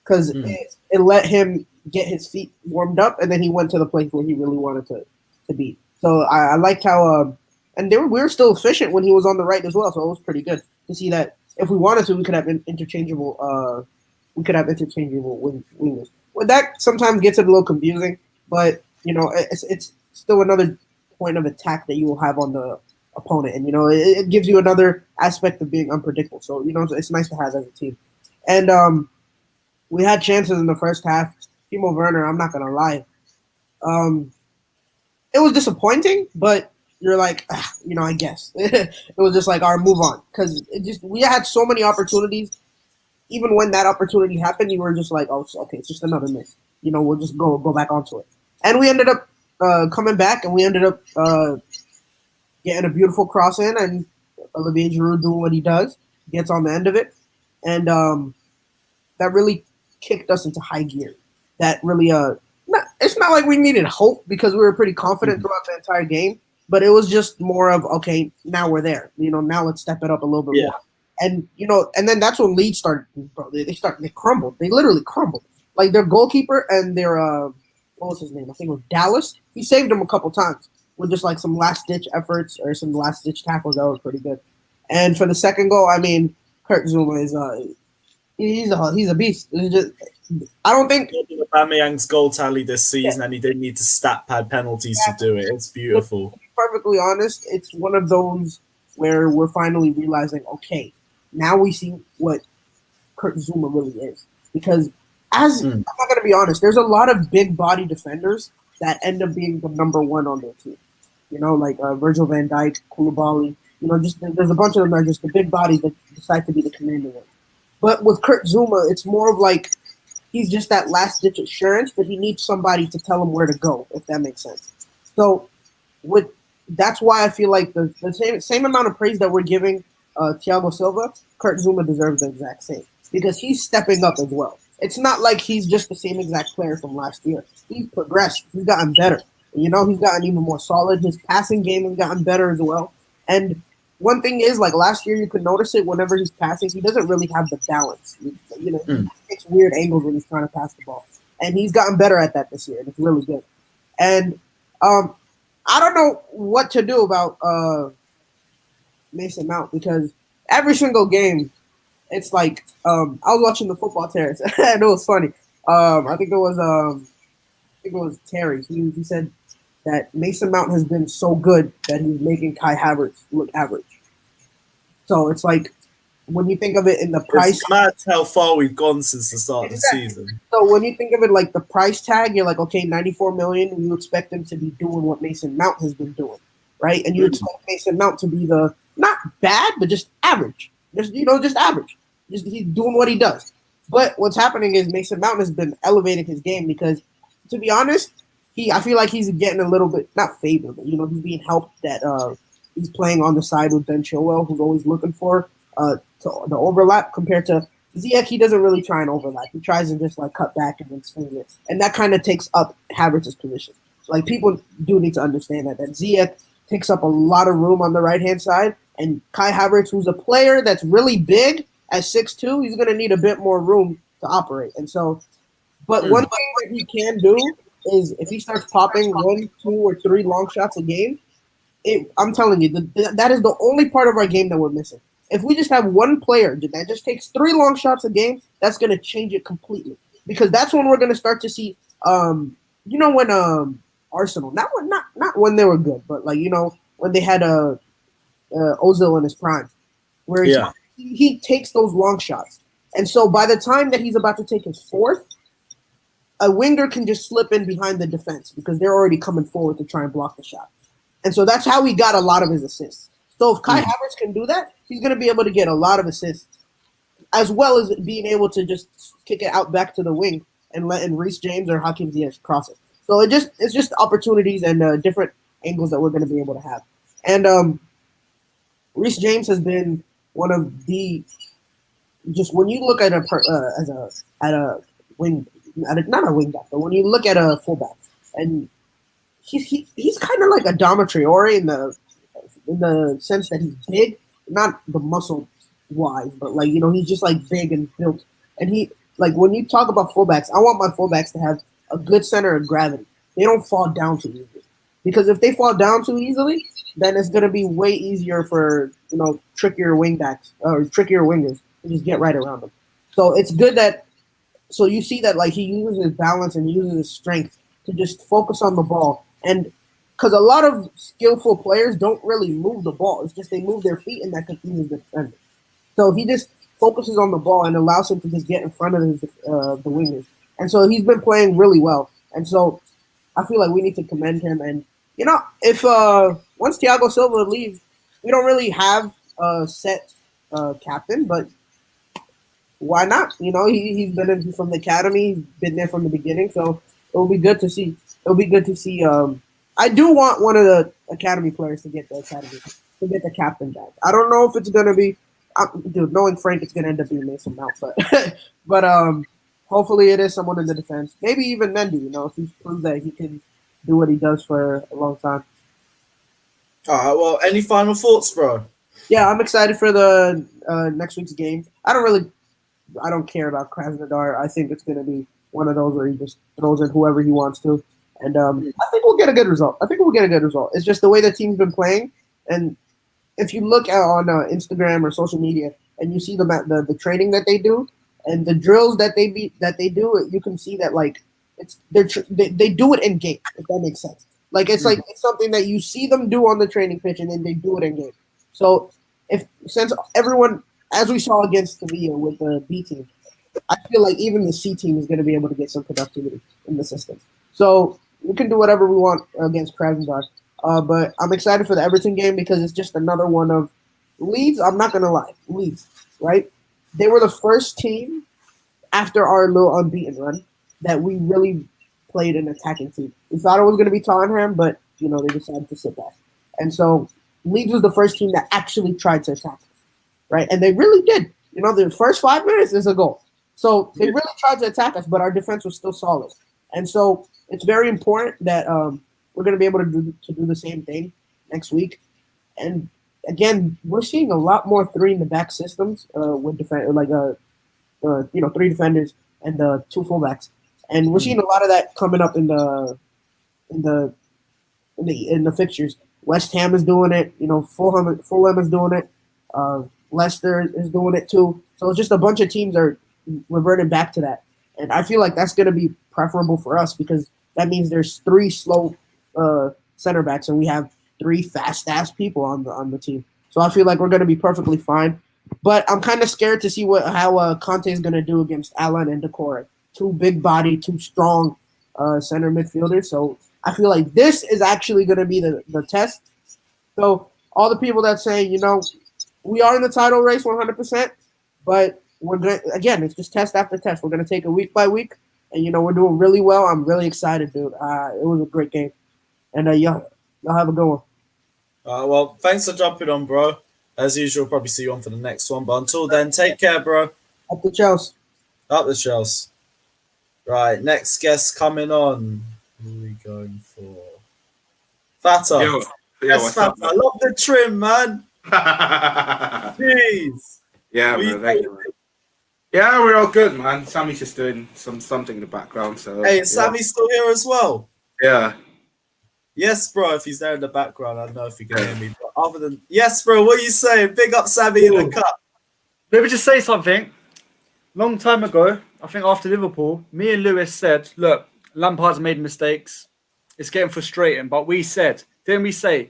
because it let him get his feet warmed up, and then he went to the place where he really wanted to be. So I liked how, and we were still efficient when he was on the right as well. So it was pretty good to see that if we wanted to, we could have interchangeable. We could have interchangeable wingers. Well, that sometimes gets it a little confusing, but you know, it's still another point of attack that you will have on the opponent, and you know, it gives you another aspect of being unpredictable. So you know, it's nice to have as a team. And we had chances in the first half. Timo Werner, I'm not gonna lie, it was disappointing, but you're like, you know, I guess it was just like our move on because we had so many opportunities. Even when that opportunity happened, you were just like, oh, okay, it's just another miss. You know, we'll just go back onto it. And we ended up coming back, and we ended up getting a beautiful cross in, and Olivier Giroud doing what he does, gets on the end of it, and that really kicked us into high gear. That really, it's not like we needed hope because we were pretty confident throughout the entire game, but it was just more of, okay, now we're there. You know, now let's step it up a little bit more. And you know, and then that's when Leeds started. Bro, they crumbled. They literally crumbled. Like their goalkeeper and their what was his name? I think it was Dallas. He saved them a couple times with just like some last ditch efforts or some last ditch tackles that was pretty good. And for the second goal, I mean, Kurt Zouma is he's a beast. It's just, I don't think Aubameyang's goal tally this season, and he didn't need to stat pad penalties to do it. It's beautiful. To be perfectly honest, it's one of those where we're finally realizing, okay, now we see what Kurt Zouma really is. Because I'm not going to be honest, there's a lot of big body defenders that end up being the number one on their team. You know, like Virgil van Dijk, Koulibaly. You know, just there's a bunch of them that are just the big bodies that decide to be the commanding one. But with Kurt Zouma, it's more of like he's just that last-ditch assurance, but he needs somebody to tell him where to go, if that makes sense. So that's why I feel like the same amount of praise that we're giving Thiago Silva, Kurt Zouma deserves the exact same because he's stepping up as well. It's not like he's just the same exact player from last year. He's progressed. He's gotten better. You know, he's gotten even more solid. His passing game has gotten better as well. And one thing is, like last year, you could notice it whenever he's passing, he doesn't really have the balance. You know, he takes weird angles when he's trying to pass the ball. And he's gotten better at that this year, and it's really good. And I don't know what to do about Mason Mount because every single game, it's like I was watching the Football Terrace, and it was funny. I think it was Terry. He said that Mason Mount has been so good that he's making Kai Havertz look average. So it's like when you think of it in the price, it's mad how far we've gone since the start of the season. So when you think of it like the price tag, you're like, okay, $94 million, and you expect him to be doing what Mason Mount has been doing, right? And you expect Mason Mount to be the not bad, but just average, just average. Just he's doing what he does. But what's happening is Mason Mount has been elevating his game because, to be honest, I feel like he's getting a little bit not favored, but he's being helped that he's playing on the side with Ben Chilwell, who's always looking for the overlap compared to Ziyech. He doesn't really try and overlap. He tries to just like cut back and then swing it, and that kind of takes up Havertz's position. So, like people do need to understand that Ziyech takes up a lot of room on the right hand side, and Kai Havertz, who's a player that's really big at 6'2", he's going to need a bit more room to operate. And so, but one thing that he can do is if he starts popping 1, 2, or 3 long shots a game, I'm telling you, that is the only part of our game that we're missing. If we just have one player that just takes 3 long shots a game, that's going to change it completely. Because that's when we're going to start to see, when Arsenal, not when they were good, but like, when they had Ozil in his prime, where he takes those long shots. And so by the time that he's about to take his 4th, a winger can just slip in behind the defense because they're already coming forward to try and block the shot. And so that's how he got a lot of his assists. So if Kai Havertz can do that, he's going to be able to get a lot of assists, as well as being able to just kick it out back to the wing and letting Reece James or Hakim Ziyech cross it. So it's just opportunities and different angles that we're going to be able to have. And Reece James has been one of the just when you look at a wing, not a wing back, but when you look at a fullback, and he's kind of like a Dama Traore in the sense that he's big, not the muscle wise, but like he's just like big and built. And he like when you talk about fullbacks, I want my fullbacks to have a good center of gravity. They don't fall down too easily, because if they fall down too easily, then it's gonna be way easier for trickier wingbacks or trickier wingers to just get right around them. So it's good that you see that like he uses his balance and uses his strength to just focus on the ball. And because a lot of skillful players don't really move the ball, it's just they move their feet and that confuses the defender. So he just focuses on the ball and allows him to just get in front of the wingers. And so he's been playing really well. And so I feel like we need to commend him. And if once Thiago Silva leaves, we don't really have a set captain, but why not? He's been in from the academy, he's been there from the beginning, so it'll be good to see. I do want one of the academy players to get the captain back. I don't know if it's gonna be, dude. Knowing Frank, it's gonna end up being Mason Mount, but hopefully it is someone in the defense. Maybe even Mendy. If he's proved that he can do what he does for a long time. All right. Well, any final thoughts, bro? Yeah, I'm excited for the next week's game. I don't care about Krasnodar. I think it's going to be one of those where he just throws in whoever he wants to. And I think we'll get a good result. It's just the way the team's been playing. And if you look on Instagram or social media and you see the training that they do and the drills that they do, you can see that like they do it in game, if that makes sense. Like it's like it's something that you see them do on the training pitch and then they do it in game. So since everyone, as we saw against Sevilla with the B team, I feel like even the C team is going to be able to get some productivity in the system. So we can do whatever we want against Krasnodar. But I'm excited for the Everton game because it's just another one of Leeds. I'm not going to lie. Leeds, right? They were the first team after our little unbeaten run that we really played an attacking team. We thought it was going to be Tottenham, but, they decided to sit back. And so Leeds was the first team that actually tried to attack us, right? And they really did. The first 5 minutes is a goal. So they really tried to attack us, but our defense was still solid. And so it's very important that we're going to be able to do the same thing next week. And again, we're seeing a lot more 3-in-the-back systems with three defenders and 2 fullbacks. And we're seeing a lot of that coming up in the fixtures. West Ham is doing it. Fulham is doing it. Leicester is doing it too. So it's just a bunch of teams are reverting back to that. And I feel like that's going to be preferable for us because that means there's 3 slow center backs and we have 3 fast-ass people on the team. So I feel like we're going to be perfectly fine. But I'm kind of scared to see how Kante is going to do against Alan and Decore. 2 big body, 2 strong center midfielders. So I feel like this is actually going to be the test. So all the people that say, we are in the title race 100%, but we're going to, again, it's just test after test. We're going to take it week by week, and, we're doing really well. I'm really excited, dude. It was a great game. And y'all have a good one. Well, thanks for jumping on, bro. As usual, probably see you on for the next one. But until then, take care, bro. Up the Chelsea. Up the Chelsea. Right, next guest coming on. Who are we going for? Fatta. Yo, Yes, what's up, Fatta. I love the trim, man. man? Jeez. Yeah, We- man. Thank you, man. Yeah, we're all good, man. Sammy's just doing something in the background. So Hey, yeah. Sammy's still here as well. Yeah. Yes, bro. If he's there in the background, I don't know if he can hear me. But other than yes, bro, what are you saying? Big up Sammy in the Ooh. cup. Let me just say something. Long time ago, I think after Liverpool, me and Lewis said, look, Lampard's made mistakes. It's getting frustrating. But we said, didn't we say,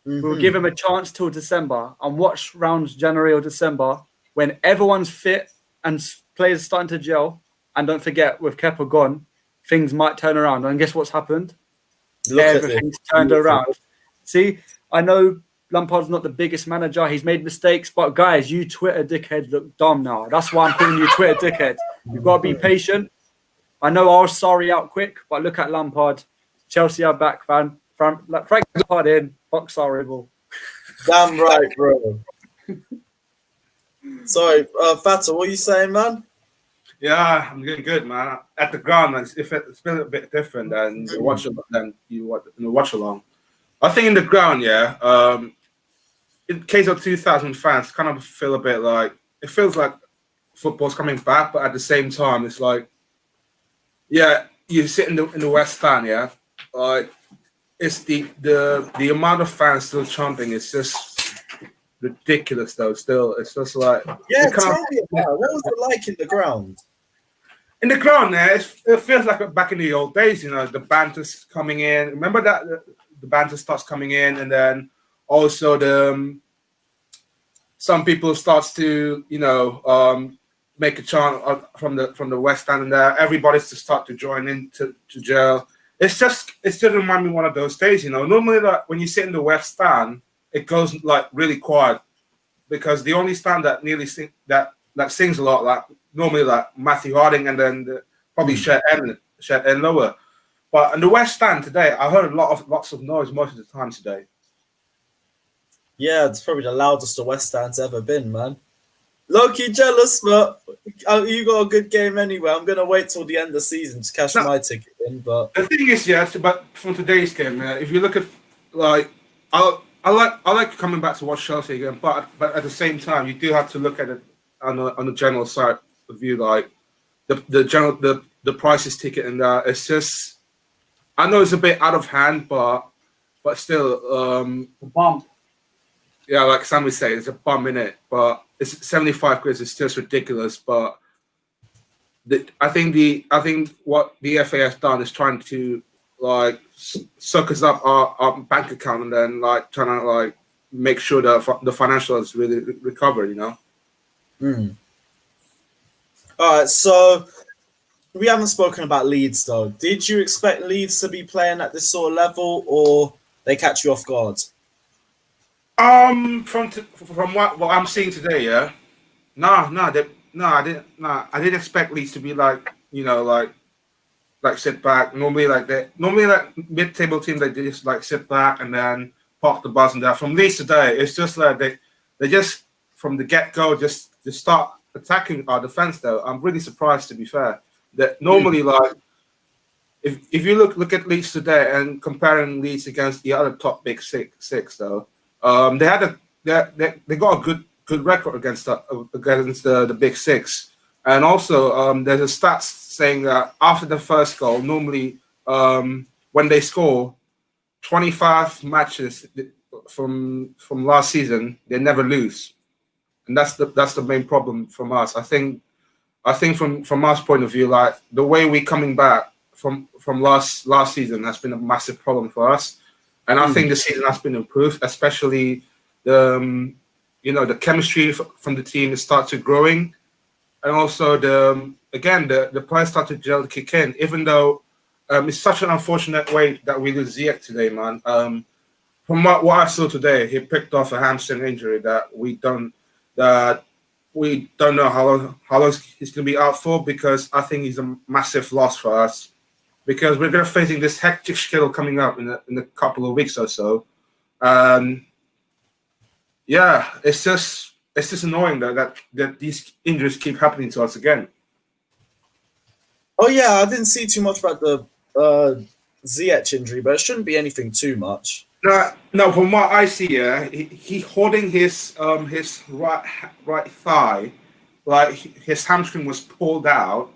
we'll give him a chance till December and watch round January or December when everyone's fit and players starting to gel. And don't forget, with Kepa gone, things might turn around. And guess what's happened? Look at Everything's this. turned around. See, I know Lampard's not the biggest manager. He's made mistakes, but guys, you Twitter dickheads look dumb now. That's why I'm calling you Twitter dickhead. You've got to be patient. I know I was sorry out quick, but look at Lampard. Chelsea are back, fan. Frank Lampard in. Fuck sorry, ball. Damn right, bro. Sorry, Fata, what are you saying, man? Yeah, I'm doing good, man. At the ground, it's been a bit different than you watch along. I think in the ground, yeah. In case of 2,000 fans, kind of feel a bit like it feels like football's coming back, but at the same time, it's like, yeah, you sit in the West Stand, yeah. Like it's the amount of fans still chanting is just ridiculous, though. Still, it's just like Yeah, tell me about it. What was it like in the ground? in the ground, there, it feels like back in the old days. You know, the banter's coming in. Remember that the banter starts coming in, and then also some people starts to make a chant from the West End, and there everybody's to start to join in to gel. It's just remind me of one of those days. You know, normally like when you sit in the West Stand, it goes like really quiet because the only stand that that sings a lot, like normally like Matthew Harding, and then probably Shed End lower. But in the West Stand today, I heard lots of noise most of the time today. Yeah, it's probably the loudest the West Stand's ever been, man. Low-key jealous, but you got a good game anyway. I'm going to wait till the end of the season to cash my ticket in. But the thing is, yeah, but from today's game, if you look at, like, I like coming back to watch Chelsea again, but at the same time, you do have to look at it on the general side of view, like the prices ticket, and it's just, I know it's a bit out of hand, but still, The bump. yeah, like Sammy said, it's a bum in it, but it's 75 quid. It's just ridiculous. But I think what the FA has done is trying to like suck us up our bank account, and then like trying to like make sure that the financials really recover. You know. all right, so we haven't spoken about Leeds though. Did you expect Leeds to be playing at this sort of level, or they catch you off guard? From what I'm seeing today, yeah, I didn't expect Leeds to be like sit back. Normally like mid-table team, they just like sit back and then park the bus and that. From Leeds today, it's just like they just from the get-go just start attacking our defense. Though I'm really surprised, to be fair, that normally like if you look at Leeds today and comparing Leeds against the other top big six though. They got a good record against the big six, and also there's a stats saying that after the first goal, normally when they score 25 matches from last season, they never lose, and that's the main problem from us. I think from our point of view, like the way we're coming back from last season has been a massive problem for us. And I think the season has been improved, especially the chemistry from the team started growing, and also the players started to kick in. Even though it's such an unfortunate way that we lose Ziyech today, man. From what I saw today, he picked off a hamstring injury that we don't know how long he's going to be out for, because I think he's a massive loss for us. Because we're going to facing this hectic schedule coming up in a couple of weeks or so. Yeah, it's just annoying that these injuries keep happening to us again. Oh yeah, I didn't see too much about the Ziyech injury, but it shouldn't be anything too much. No. From what I see, yeah, he holding his right thigh, like his hamstring was pulled out.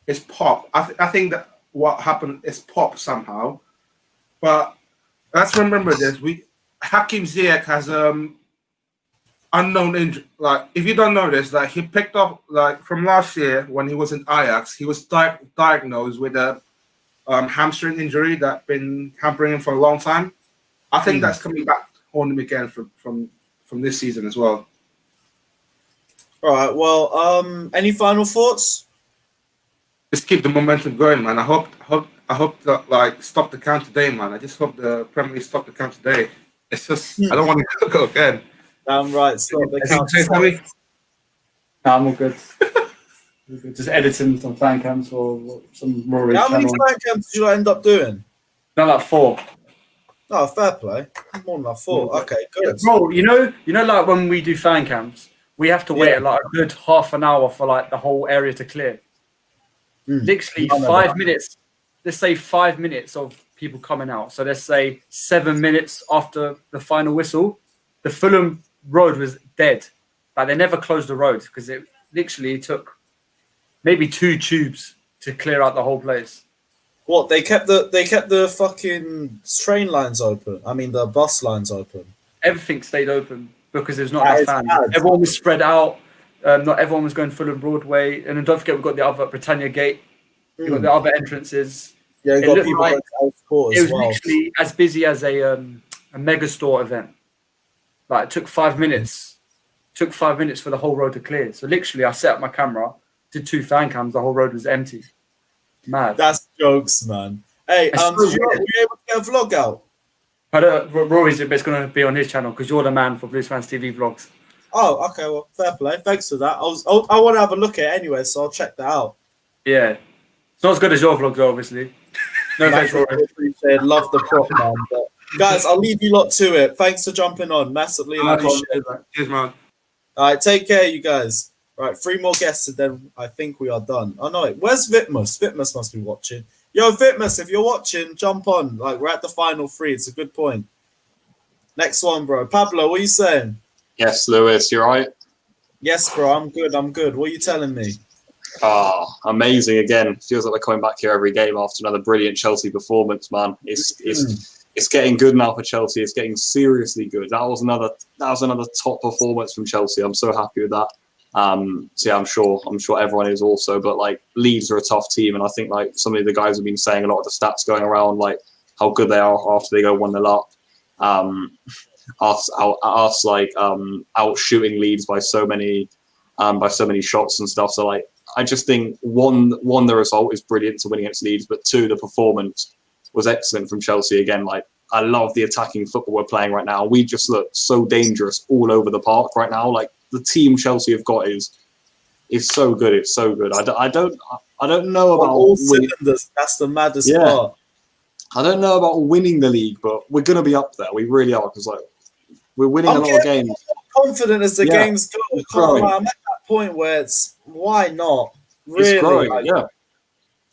His pop. I think that. What happened is pop somehow, but let's remember this: Hakim Ziyech has unknown injury. Like if you don't know this, like he picked up like from last year when he was in Ajax, he was diagnosed with a hamstring injury that been hampering him for a long time. I think that's coming back on him again from this season as well. All right. Well, any final thoughts? just keep the momentum going, man. I hope that like stop the count today, man. I just hope the Premier League stop the count today. It's just I don't want to go again. Damn right, stop the count. Say something? Nah, I'm all good. Just editing some fan cams or some Rory How many channel. fan camps did you end up doing? No, like 4. Oh, fair play. More than I thought. Okay, good. Bro, you know, like when we do fan cams, we have to wait like a good half an hour for like the whole area to clear. Literally 5 minutes. Let's say 5 minutes of people coming out. So let's say 7 minutes after the final whistle, the Fulham road was dead. Like they never closed the road because it literally took maybe 2 tubes to clear out the whole place. What, they kept the fucking train lines open? I mean the bus lines open. Everything stayed open because there's not enough fans. Everyone was spread out. Not everyone was going Fulham Broadway. And then don't forget we've got the other Britannia Gate. We've got the other entrances. Yeah, you got people like, going to South Court it as was well. literally as busy as a mega store event. Like it took 5 minutes. Took 5 minutes for the whole road to clear. So literally I set up my camera, did 2 fan cams, the whole road was empty. Mad. That's jokes, man. Hey, were you able to get a vlog out? Rory's it's going to be on his channel because you're the man for Blues Fans TV vlogs. Oh, okay. Well, fair play. Thanks for that. I want to have a look at it anyway, so I'll check that out. Yeah. It's not as good as your vlogs, though, obviously. No thanks, Rory. Appreciate. Love the prop, man. But guys, I'll leave you lot to it. Thanks for jumping on. Massively appreciate it. Cheers, man. All right, take care, you guys. Right, 3 more guests, and then I think we are done. Oh, no, wait. Where's Vitmus? Vitmus must be watching. Yo, Vitmus, if you're watching, jump on. Like, we're at the final 3. It's a good point. Next one, bro. Pablo, what are you saying? Yes, Lewis, you're right. Yes, bro. I'm good. What are you telling me? Amazing again. Feels like we're coming back here every game after another brilliant Chelsea performance, man. It's getting good now for Chelsea. It's getting seriously good. That was another top performance from Chelsea. I'm so happy with that. So yeah, I'm sure everyone is also. But like Leeds are a tough team, and I think like some of the guys have been saying a lot of the stats going around, like how good they are after they go 1-0 up. Us out shooting Leeds by so many shots and stuff. So like I just think one the result is brilliant to win against Leeds, but 2 the performance was excellent from Chelsea again. Like I love the attacking football we're playing right now. We just look so dangerous all over the park right now. Like the team Chelsea have got is so good. It's so good. I don't know about all cylinders. That's the maddest part. I don't know about winning the league, but we're going to be up there. We really are because like we're winning a lot of games. I'm confident as the games go. I'm at that point where it's why not? Really? It's growing, like, yeah.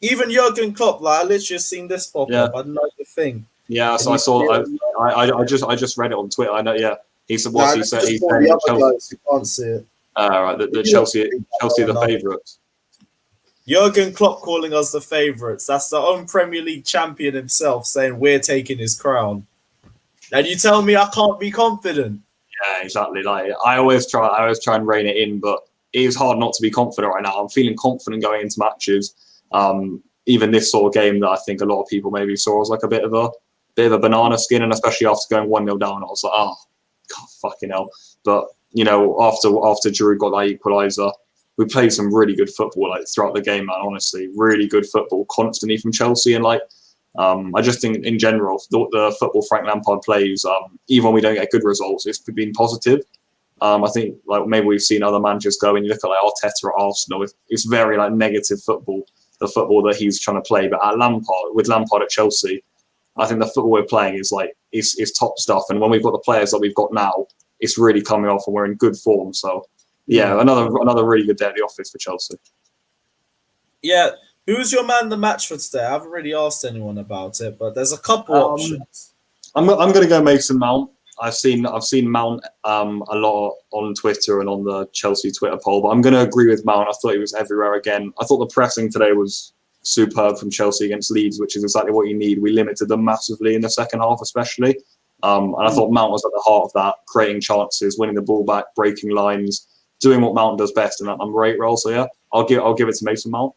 Even Jurgen Klopp, like I literally seen this pop up. I know the thing. Yeah, so I saw. I just read it on Twitter. I know. Yeah, he said. What he said? He said the other guys, you can't see it. Right, the Chelsea the favourites. Jurgen Klopp calling us the favourites. That's the own Premier League champion himself saying we're taking his crown. And you tell me I can't be confident. Yeah, exactly. Like I always try and rein it in, but it is hard not to be confident right now. I'm feeling confident going into matches. Even this sort of game that I think a lot of people maybe saw as like a bit of a banana skin, and especially after going 1-0 down, I was like, oh, God, fucking hell. But you know, after Giroud got that equaliser, we played some really good football like throughout the game, man. Honestly, really good football constantly from Chelsea, and like I just think in general the football Frank Lampard plays, even when we don't get good results, it's been positive. I think like maybe we've seen other managers go and you look at like Arteta at Arsenal, it's very like negative football, the football that he's trying to play. But at Lampard at Chelsea, I think the football we're playing is like is top stuff. And when we've got the players that we've got now, it's really coming off and we're in good form. So yeah, another really good day at the office for Chelsea. Yeah. Who's your man of the match for today? I haven't really asked anyone about it, but there's a couple options. I'm going to go Mason Mount. I've seen Mount a lot on Twitter and on the Chelsea Twitter poll, but I'm going to agree with Mount. I thought he was everywhere again. I thought the pressing today was superb from Chelsea against Leeds, which is exactly what you need. We limited them massively in the second half, especially. And I thought Mount was at the heart of that, creating chances, winning the ball back, breaking lines, doing what Mount does best in that number 8 role. So yeah, I'll give it to Mason Mount.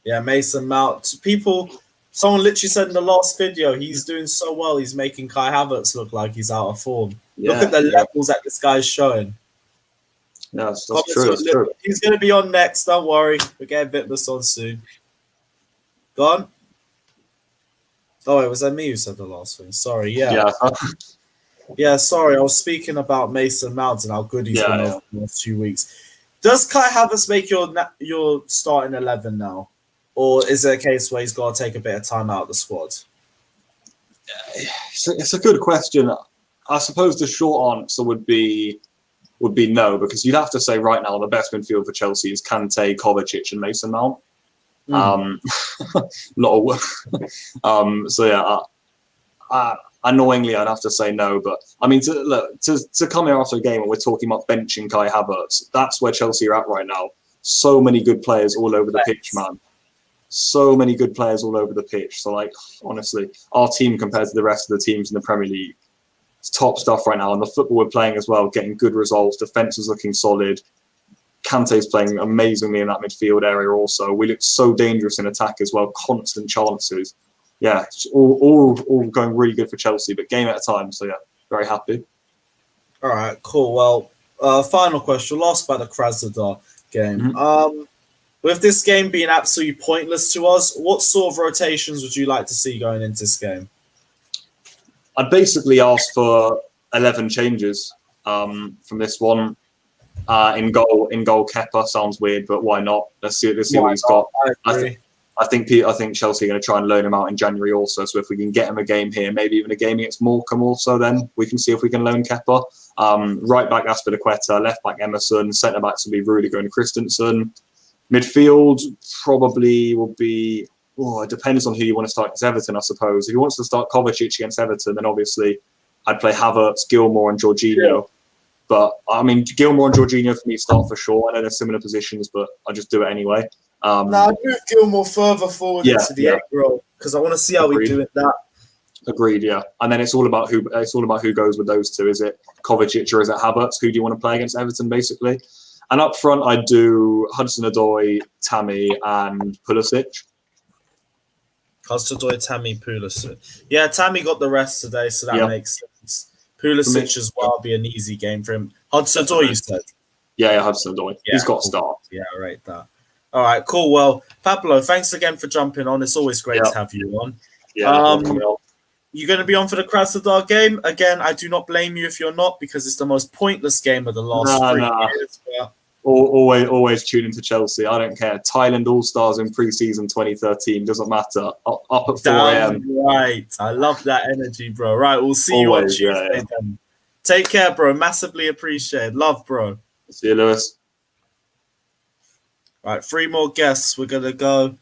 Yeah, Mason Mount. Someone literally said in the last video, he's doing so well, he's making Kai Havertz look like he's out of form. Look at the levels that this guy's showing. Yeah, that's true. That's true. He's going to be on next. Don't worry. We're getting Vitmus on soon. Go on. Oh, wait, was that me who said the last thing? Sorry. Yeah. Yeah, sorry. I was speaking about Mason Mount and how good he's been over the last 2 weeks. Does Kai Havertz make your starting 11 now? Or is it a case where he's got to take a bit of time out of the squad? It's a good question. I suppose the short answer would be no, because you'd have to say right now the best midfield for Chelsea is Kante, Kovacic, and Mason Mount. So yeah, annoyingly, I'd have to say no. But I mean, to come here after a game and we're talking about benching Kai Havertz, that's where Chelsea are at right now. So many good players all over the pitch, man. So many good players all over the pitch. So, like, honestly, our team compared to the rest of the teams in the Premier League, it's top stuff right now. And the football we're playing as well, getting good results. Defence is looking solid. Kante's playing amazingly in that midfield area also. We look so dangerous in attack as well. Constant chances. Yeah, it's all going really good for Chelsea, but game at a time. So, yeah, very happy. All right, cool. Well, final question. Last about the Krasnodar game. With this game being absolutely pointless to us, what sort of rotations would you like to see going into this game? I'd basically ask for 11 changes from this one. In goal, Kepa sounds weird, but why not? Let's see what he's got. I think Chelsea are going to try and loan him out in January also. So if we can get him a game here, maybe even a game against Morecambe also, then we can see if we can loan Kepa. Right back, Aspilicueta. Left back, Emerson. Centre backs will be Rudiger and Christensen. Midfield probably will be. Oh, it depends on who you want to start against Everton, I suppose. If he wants to start Kovacic against Everton, then obviously I'd play Havertz, Gilmour, and Jorginho. Yeah. But I mean, Gilmour and Jorginho for me start for sure. I know they're similar positions, but I'll just do it anyway. I'd move Gilmour further forward into the 8 role because I want to see how we do with that. Agreed, yeah. And then it's all about who goes with those two. Is it Kovacic or is it Havertz? Who do you want to play against Everton, basically? And up front, I'd do Hudson-Odoi, Tammy, and Pulisic. Hudson-Odoi, Tammy, Pulisic. Yeah, Tammy got the rest today, so that makes sense. Pulisic as well be an easy game for him. Hudson-Odoi, you said? Yeah, Hudson-Odoi. Yeah, he's got to start. Yeah, I rate that. All right, cool. Well, Pablo, thanks again for jumping on. It's always great to have you on. Yeah, you're going to be on for the Krasnodar game? Again, I do not blame you if you're not, because it's the most pointless game of the last 3 years. But... Always tune into Chelsea. I don't care. Thailand All-Stars in pre-season 2013. Doesn't matter. Up at 4 a.m. Right. I love that energy, bro. Right, we'll see you on Tuesday then. Take care, bro. Massively appreciated. Love, bro. See you, Lewis. Right, 3 more guests. We're going to go.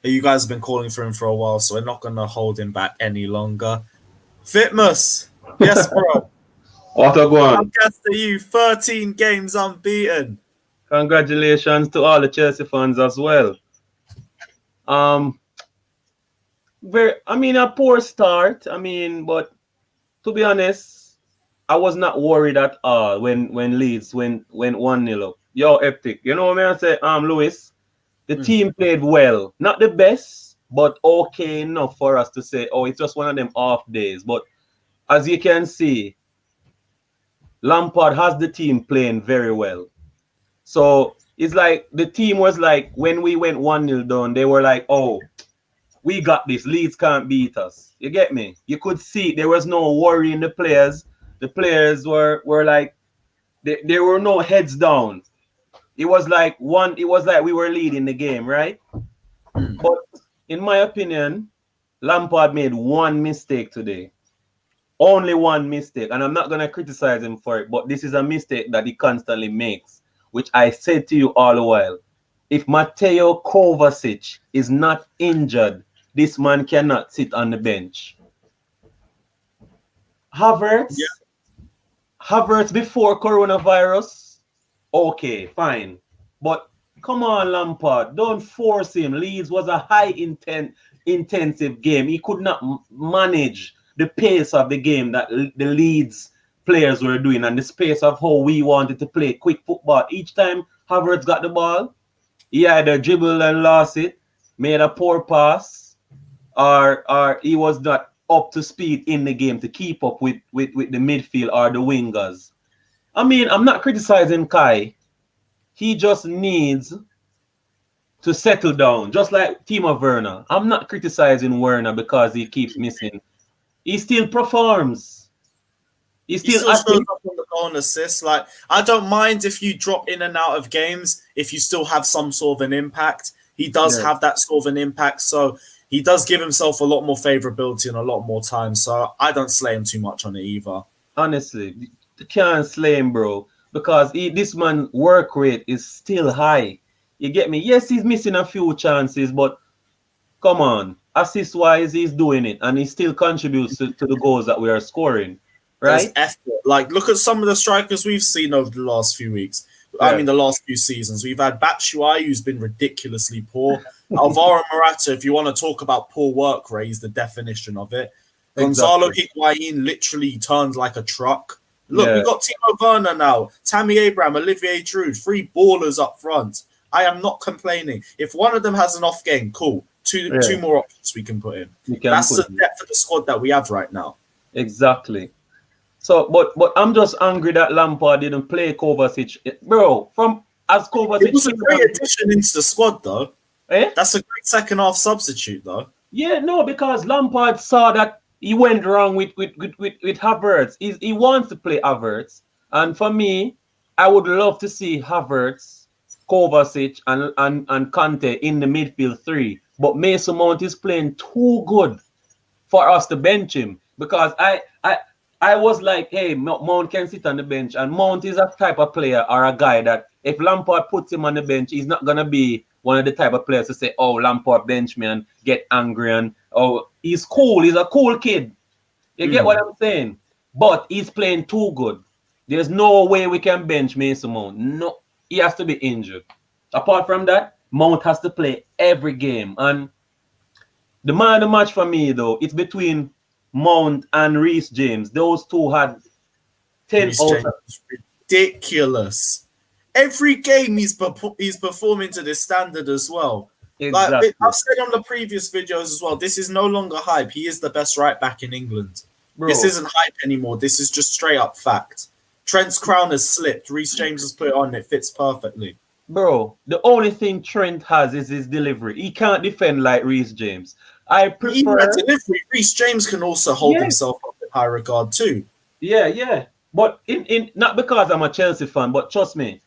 You guys have been calling for him for a while, so we're not going to hold him back any longer. Vitmus. Yes, bro. What a go on. Guest to you. 13 games unbeaten. Congratulations to all the Chelsea fans as well. A poor start. But to be honest, I was not worried at all when Leeds went 1-0 up. Yo, epic. You know what I say, Lewis? The team played well. Not the best, but okay enough for us to say, oh, it's just one of them off days. But as you can see, Lampard has the team playing very well. So it's like the team was like, when we went 1-0 down, they were like, oh, we got this. Leeds can't beat us. You get me? You could see there was no worry in the players. The players were like, there were no heads down. It was like we were leading the game, right? But in my opinion, Lampard made one mistake today. Only one mistake. And I'm not going to criticize him for it, but this is a mistake that he constantly makes, which I said to you all the while. If Mateo Kovacic is not injured, this man cannot sit on the bench. Havertz before coronavirus, okay, fine. But come on, Lampard, don't force him. Leeds was a intensive game. He could not manage the pace of the game that the Leeds players were doing and the space of how we wanted to play quick football. Each time Havertz got the ball, he either dribbled and lost it, made a poor pass, or he was not up to speed in the game to keep up with the midfield or the wingers. I'm not criticizing Kai. he just needs to settle down, just like Timo Werner. I'm not criticizing Werner because he keeps missing. He still performs. He still shows up on the goal and assist. Like, I don't mind if you drop in and out of games if you still have some sort of an impact. He does have that sort of an impact, so he does give himself a lot more favorability and a lot more time. So I don't slay him too much on it either. Honestly, you can't slay him, bro, because this man's work rate is still high. You get me? Yes, he's missing a few chances, but come on, assist-wise, he's doing it, and he still contributes to the goals that we are scoring, right? There's effort. Like, look at some of the strikers we've seen over the last few weeks. I mean, the last few seasons. We've had Batshuayi, who's been ridiculously poor. Alvaro Morata, if you want to talk about poor work rate, he's the definition of it. Gonzalo Higuain literally turned like a truck. Look, we got Timo Werner now, Tammy Abraham, Olivier Giroud, 3 ballers up front. I am not complaining. If one of them has an off game, cool. Two more options we can put in. That's the depth of the squad that we have right now. Exactly. So, but I'm just angry that Lampard didn't play Kovacic, bro. Kovacic, it was a great addition into the squad, though. Eh? That's a great second half substitute, though. Yeah, no, because Lampard saw that he went wrong with Havertz. He wants to play Havertz, and for me, I would love to see Havertz, Kovacic, and Kante in the midfield 3. But Mason Mount is playing too good for us to bench him, because I was like, hey, Mount can sit on the bench, and Mount is a type of player or a guy that if Lampard puts him on the bench, he's not gonna be one of the type of players to say, oh, Lampard bench me and get angry, and oh, he's cool, he's a cool kid. You get what I'm saying? But he's playing too good. There's no way we can bench Mason Mount. No, he has to be injured. Apart from that, Mount has to play every game. And the man of the match for me, though, it's between Mount and Reece James. Those two had 10 ridiculous. Every game he's performing to this standard as well. Exactly. Like, I've said on the previous videos as well, this is no longer hype. He is the best right back in England. Bro. This isn't hype anymore. This is just straight up fact. Trent's crown has slipped. Reece James has put it on. It fits perfectly. Bro, the only thing Trent has is his delivery. He can't defend like Reece James. I prefer even at delivery. Reece James can also hold himself up in high regard too. Yeah. But in not because I'm a Chelsea fan, but trust me,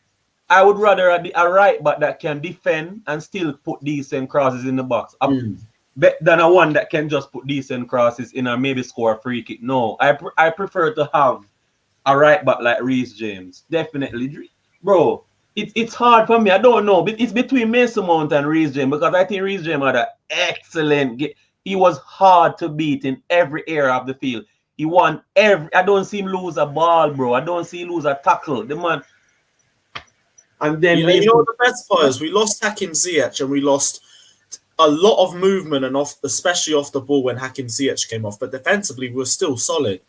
I would rather a right back that can defend and still put decent crosses in the box than a one that can just put decent crosses in and maybe score a free kick. No, I prefer to have a right back like Reece James. Definitely. Bro, it's hard for me. I don't know. It's between Mason Mount and Reece James, because I think Reece James had an excellent game. He was hard to beat in every area of the field. He won I don't see him lose a ball, bro. I don't see him lose a tackle. The man. And then you know what the best part is? We lost Hakim Ziyech and we lost a lot of movement and especially off the ball when Hakim Ziyech came off. But defensively, we were still solid.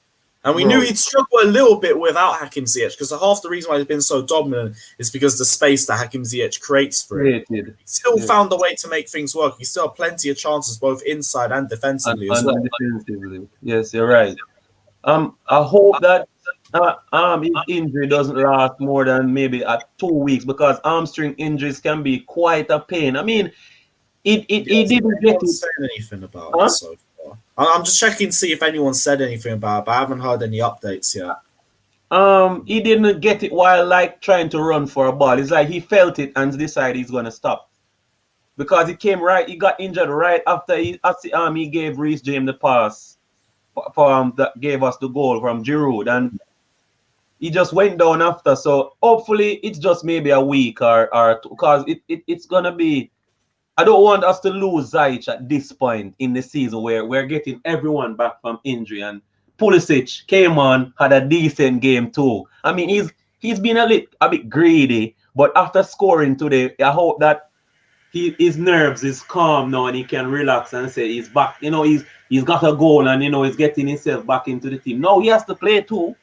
And we knew he'd struggle a little bit without Hakim Ziyech, because half the reason why he's been so dominant is because the space that Hakim Ziyech creates for him. He still found a way to make things work. He still had plenty of chances both inside and defensively as well. Defensively. Yes, you're right. I hope that his injury doesn't last more than maybe 2 weeks, because hamstring injuries can be quite a pain. I mean, he didn't get say anything about it so far. I'm just checking to see if anyone said anything about it, but I haven't heard any updates yet. He didn't get it while trying to run for a ball. It's like he felt it and decided he's gonna stop, because he got injured right after he gave Reece James the pass that gave us the goal from Giroud, and he just went down after. So hopefully it's just maybe a week or two, because it's gonna be. I don't want us to lose Ziyech at this point in the season where we're getting everyone back from injury, and Pulisic came on, had a decent game too. I mean, he's been a bit greedy, but after scoring today, I hope that his nerves is calm now and he can relax and say he's back. You know, he's got a goal and he's getting himself back into the team. No, he has to play too.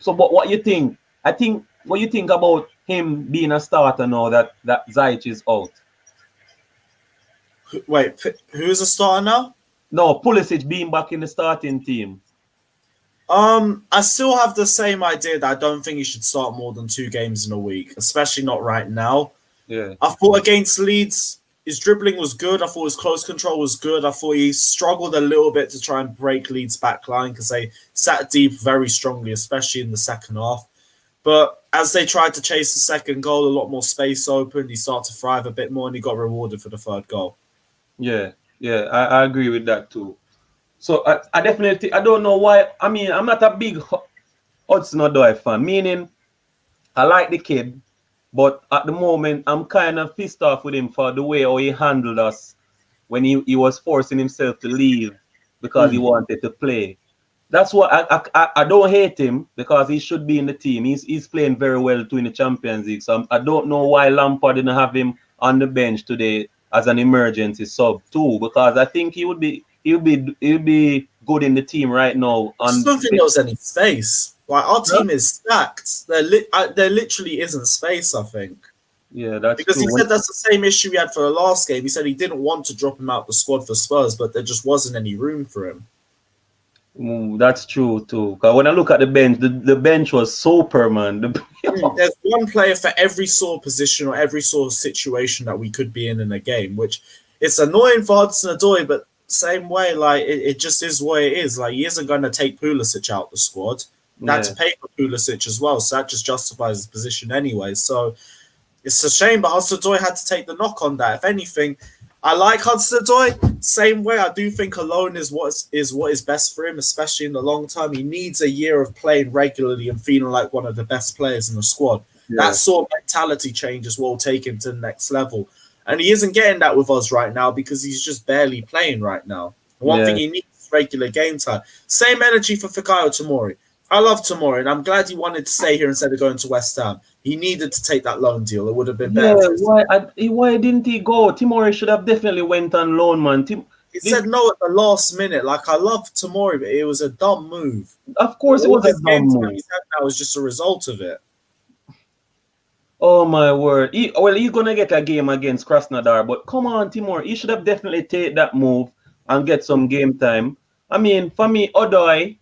So, but what you think? What you think about him being a starter now that Ziyech is out? Wait, who's a starter now? No, Pulisic being back in the starting team. I still have the same idea that I don't think he should start more than 2 games in a week, especially not right now. Yeah. I thought against Leeds, his dribbling was good. I thought his close control was good. I thought he struggled a little bit to try and break Leeds' back line because they sat deep very strongly, especially in the second half. But as they tried to chase the second goal, a lot more space opened. He started to thrive a bit more, and he got rewarded for the 3rd goal. Yeah, I agree with that too. So I definitely, I don't know why. I mean, I'm not a big Hudson-Odoi fan, meaning I like the kid, but at the moment, I'm kind of pissed off with him for the way how he handled us when he was forcing himself to leave because he wanted to play. That's what I don't hate him because he should be in the team. He's playing very well too in the Champions League. So I don't know why Lampard didn't have him on the bench today as an emergency sub too, because I think he'll be good in the team right now. I just don't think there was any space. Like, our team is stacked. There literally isn't space, I think. Yeah, that's because true. He said that's the same issue he had for the last game. He said he didn't want to drop him out the squad for Spurs, but there just wasn't any room for him. That's true too. Because when I look at the bench, the bench was super, man. There's one player for every sort of position or every sort of situation that we could be in a game, which it's annoying for Hudson-Odoi, but same way, like it just is what it is. Like, he isn't going to take Pulisic out the squad. That's pay for Pulisic as well, so that just justifies his position anyway. So it's a shame, but Hudson-Odoi had to take the knock on that. If anything, I like Hudson-Odoi. Same way, I do think alone is what is best for him, especially in the long term. He needs a year of playing regularly and feeling like one of the best players in the squad. Yeah. That sort of mentality change is what will take him to the next level. And he isn't getting that with us right now because he's just barely playing right now. One thing he needs is regular game time. Same energy for Fikayo Tomori. I love Tomori, and I'm glad he wanted to stay here instead of going to West Ham. He needed to take that loan deal. It would have been better. Why didn't he go? Tomori should have definitely went on loan, man. He said no at the last minute. Like, I love Tomori, but it was a dumb move. Of course, it was a dumb move. He's had now is just a result of it. Oh my word! He's gonna get a game against Krasnodar, but come on, Timor, he should have definitely take that move and get some game time. I mean, for me, Odoi,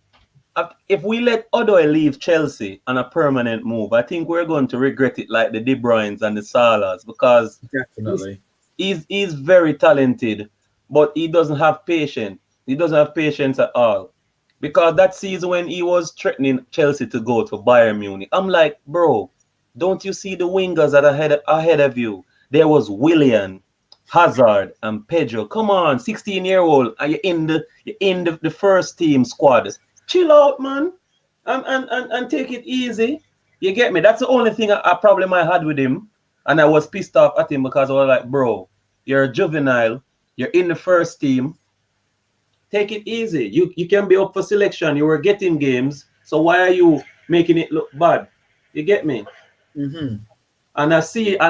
if we let Odoi leave Chelsea on a permanent move, I think we're going to regret it, like the De Bruynes and the Salas, because definitely he's very talented, but he doesn't have patience. He doesn't have patience at all. Because that season when he was threatening Chelsea to go to Bayern Munich, I'm like, bro. Don't you see the wingers that are ahead of you? There was Willian, Hazard, and Pedro. Come on, 16-year-old, and you're in the first team squad. Chill out, man, and take it easy. You get me? That's the only thing I problem I had with him, and I was pissed off at him because I was like, bro, you're a juvenile. You're in the first team. Take it easy. You can be up for selection. You were getting games, so why are you making it look bad? You get me? Mm-hmm. And I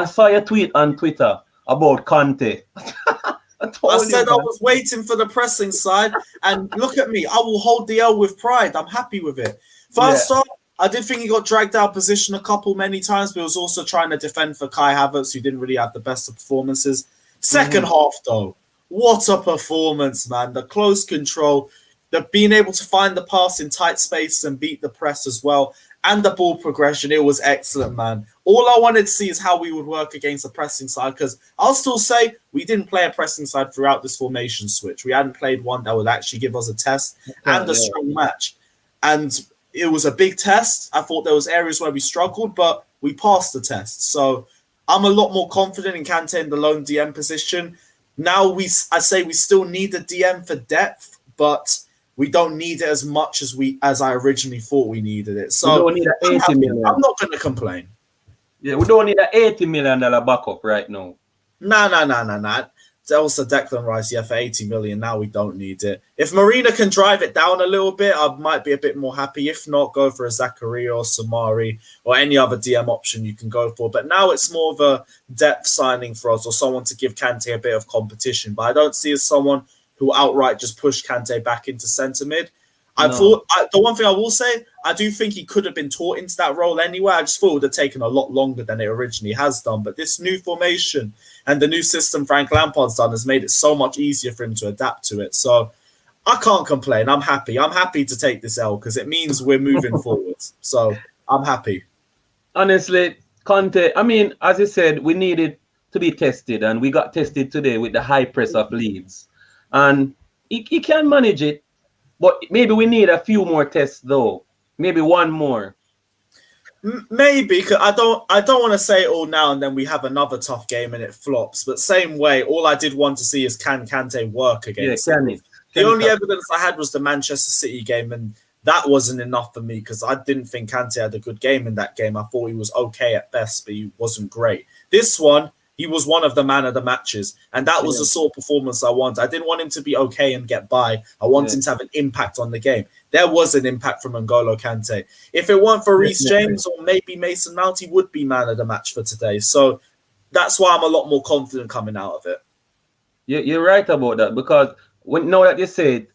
saw your tweet on Twitter about Kante. I said I was waiting for the pressing side, and look at me. I will hold the L with pride. I'm happy with it. First off, I did think he got dragged out of position many times, but he was also trying to defend for Kai Havertz, who didn't really have the best of performances. Second half, though, what a performance, man. The close control, the being able to find the pass in tight space and beat the press as well. And the ball progression, it was excellent, man. All I wanted to see is how we would work against the pressing side, because I'll still say we didn't play a pressing side throughout this formation switch. We hadn't played one that would actually give us a test and a strong match. And it was a big test. I thought there was areas where we struggled, but we passed the test. So I'm a lot more confident in Kante in the lone DM position. Now I say we still need a DM for depth, but we don't need it as much as I originally thought we needed it. So we don't need an 80 million. I'm not going to complain. Yeah, we don't need an $80 million backup right now. No. That was the Declan Rice, for 80 million. Now we don't need it. If Marina can drive it down a little bit, I might be a bit more happy. If not, go for a Zakaria or Samari or any other DM option you can go for. But now it's more of a depth signing for us, or someone to give Kante a bit of competition. But I don't see as someone who outright just pushed Kante back into centre mid. The one thing I will say, I do think he could have been taught into that role anyway. I just thought it would have taken a lot longer than it originally has done. But this new formation and the new system Frank Lampard's done has made it so much easier for him to adapt to it. So I can't complain. I'm happy. I'm happy to take this L because it means we're moving forward. So I'm happy. Honestly, Kante, I mean, as you said, we needed to be tested, and we got tested today with the high press of Leeds. And he can manage it, but maybe we need a few more tests, though. Maybe one more. Maybe, cause I don't want to say it all now and then we have another tough game and it flops. But same way, all I did want to see is can Kante work against. Yeah, can he? The only evidence I had was the Manchester City game, and that wasn't enough for me because I didn't think Kante had a good game in that game. I thought he was okay at best, but he wasn't great. This one, he was one of the man of the matches, and that was the sort of performance I want. I didn't want him to be okay and get by. I want him to have an impact on the game. There was an impact from N'Golo Kante. If it weren't for Reece James or maybe Mason Mount, he would be man of the match for today. So that's why I'm a lot more confident coming out of it. You're right about that, because now that you say it,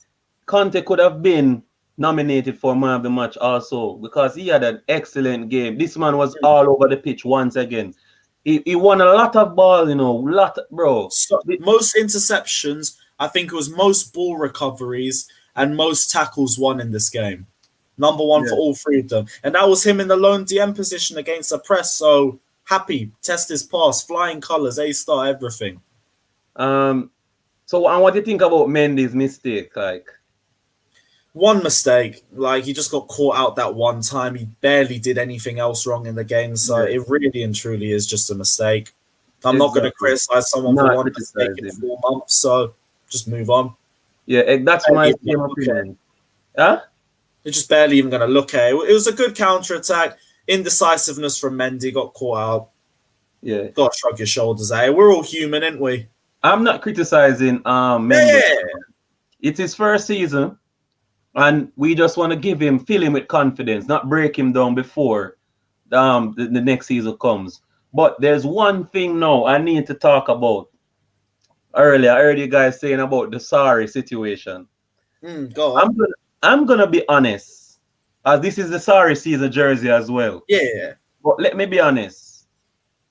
Kante could have been nominated for man of the match also because he had an excellent game. This man was all over the pitch once again. He won a lot of ball, bro. So, most interceptions, I think it was most ball recoveries and most tackles won in this game. Number one for all three of them. And that was him in the lone DM position against the press. So happy, test his pass, flying colours, A-star, everything. So what do you think about Mendy's mistake? Like, one mistake, like he just got caught out that one time. He barely did anything else wrong in the game, so it really and truly is just a mistake. I'm not going to criticize someone for one mistake in 4 months, so just move on. Yeah, that's my opinion. Huh? They're just barely even going to look at it. It was a good counter-attack. Indecisiveness from Mendy, got caught out. Yeah. Got to shrug your shoulders at it. We're all human, ain't we? I'm not criticizing Mendy. It's his first season. And we just want to fill him with confidence, not break him down before the next season comes. But there's one thing now I need to talk about. Earlier, I heard you guys saying about the Sarri situation. Go on. I'm gonna be honest, as this is the Sarri season jersey as well. Yeah. But let me be honest.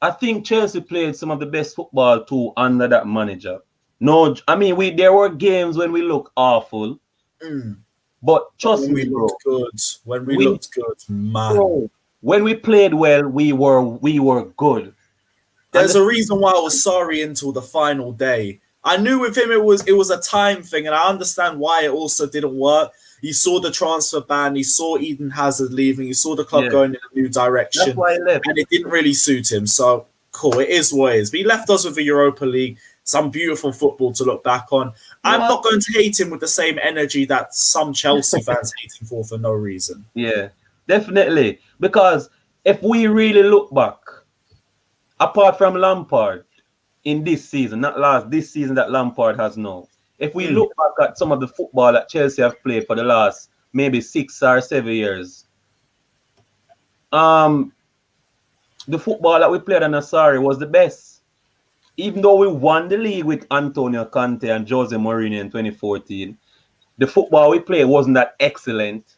I think Chelsea played some of the best football too under that manager. No, I mean there were games when we looked awful. But trust me, bro. When we looked good, man. Bro, when we played well, we were good. There's a reason why I was sorry until the final day. I knew with him it was a time thing, and I understand why it also didn't work. You saw the transfer ban, you saw Eden Hazard leaving, you saw the club going in a new direction. That's why he left. And it didn't really suit him. So cool, it is what it is. But he left us with the Europa League. Some beautiful football to look back on. I'm not going to hate him with the same energy that some Chelsea fans hate him for no reason. Yeah, definitely. Because if we really look back, apart from Lampard in this season, this season that Lampard has now, if we look back at some of the football that Chelsea have played for the last maybe 6 or 7 years, the football that we played under Sarri was the best. Even though we won the league with Antonio Kante and Jose Mourinho in 2014, the football we played wasn't that excellent.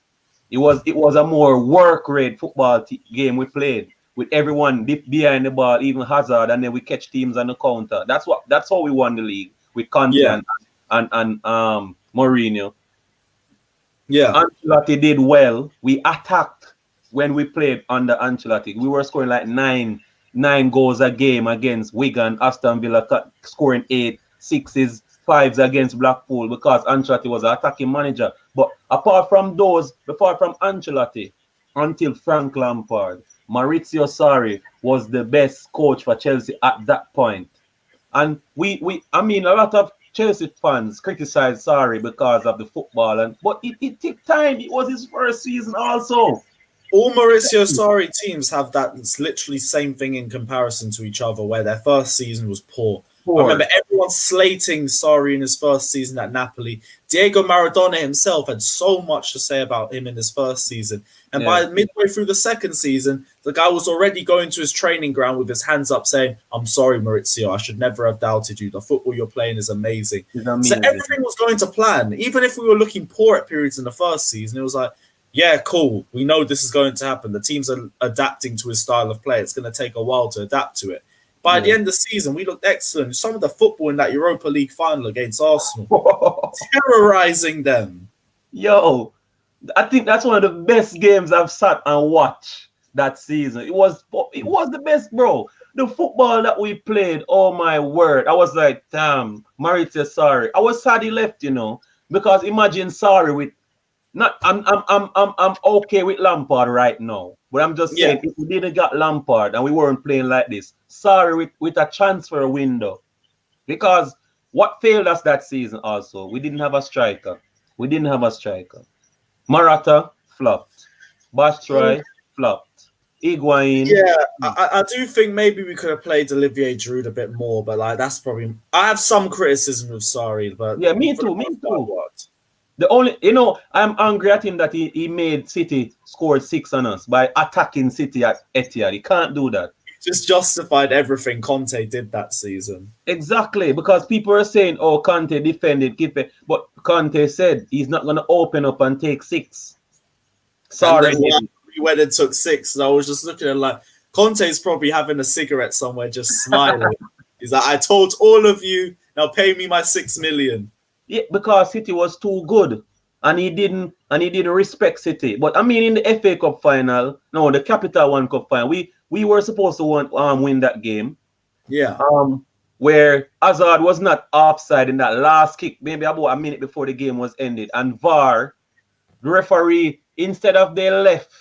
It was a more work rate football game we played with everyone behind the ball, even Hazard, and then we catch teams on the counter. That's how we won the league with Kante and Mourinho. Yeah, Ancelotti did well. We attacked when we played under Ancelotti. We were scoring like nine goals a game against Wigan, Aston Villa, scoring 8, 6s, 5s against Blackpool because Ancelotti was an attacking manager. But apart from Ancelotti, until Frank Lampard, Maurizio Sarri was the best coach for Chelsea at that point. And I mean, a lot of Chelsea fans criticized Sarri because of the football, but it took time. It was his first season also. All Maurizio Sarri teams have that. It's literally same thing in comparison to each other, where their first season was poor. I remember everyone slating Sarri in his first season at Napoli. Diego Maradona himself had so much to say about him in his first season. And by midway through the second season, the guy was already going to his training ground with his hands up saying, "I'm sorry, Maurizio, I should never have doubted you. The football you're playing is amazing." So everything was going to plan. Even if we were looking poor at periods in the first season, it was like, yeah, cool. We know this is going to happen. The teams are adapting to his style of play. It's going to take a while to adapt to it. By the end of the season, we looked excellent. Some of the football in that Europa League final against Arsenal, terrorizing them. Yo, I think that's one of the best games I've sat and watched that season. It was the best, bro. The football that we played, oh my word. I was like, damn, Marita Sarri. I was sad he left, because imagine Sarri with I'm okay with Lampard right now. But I'm just saying, if we didn't got Lampard and we weren't playing like this, Sarri with a transfer window. Because what failed us that season also, we didn't have a striker. Morata flopped. Batshuayi flopped. Higuain. Yeah, I do think maybe we could have played Olivier Giroud a bit more, but like that's probably. I have some criticism of Sarri, but yeah, me too. The only, I'm angry at him that he made City score 6 on us by attacking City at Etihad. He can't do that. He just justified everything Kante did that season. Exactly, because people are saying, "Oh, Kante defended, keep it," but Kante said he's not going to open up and take 6. Sorry, we went and took 6, and I was just looking at like Conte's probably having a cigarette somewhere, just smiling. He's like, "I told all of you, now pay me my 6 million." Yeah, because City was too good, and he didn't respect City. But I mean, in the FA Cup final, no, the Capital One Cup final, we were supposed to win that game. Yeah. Where Hazard was not offside in that last kick, maybe about a minute before the game was ended, and VAR, the referee, instead of they left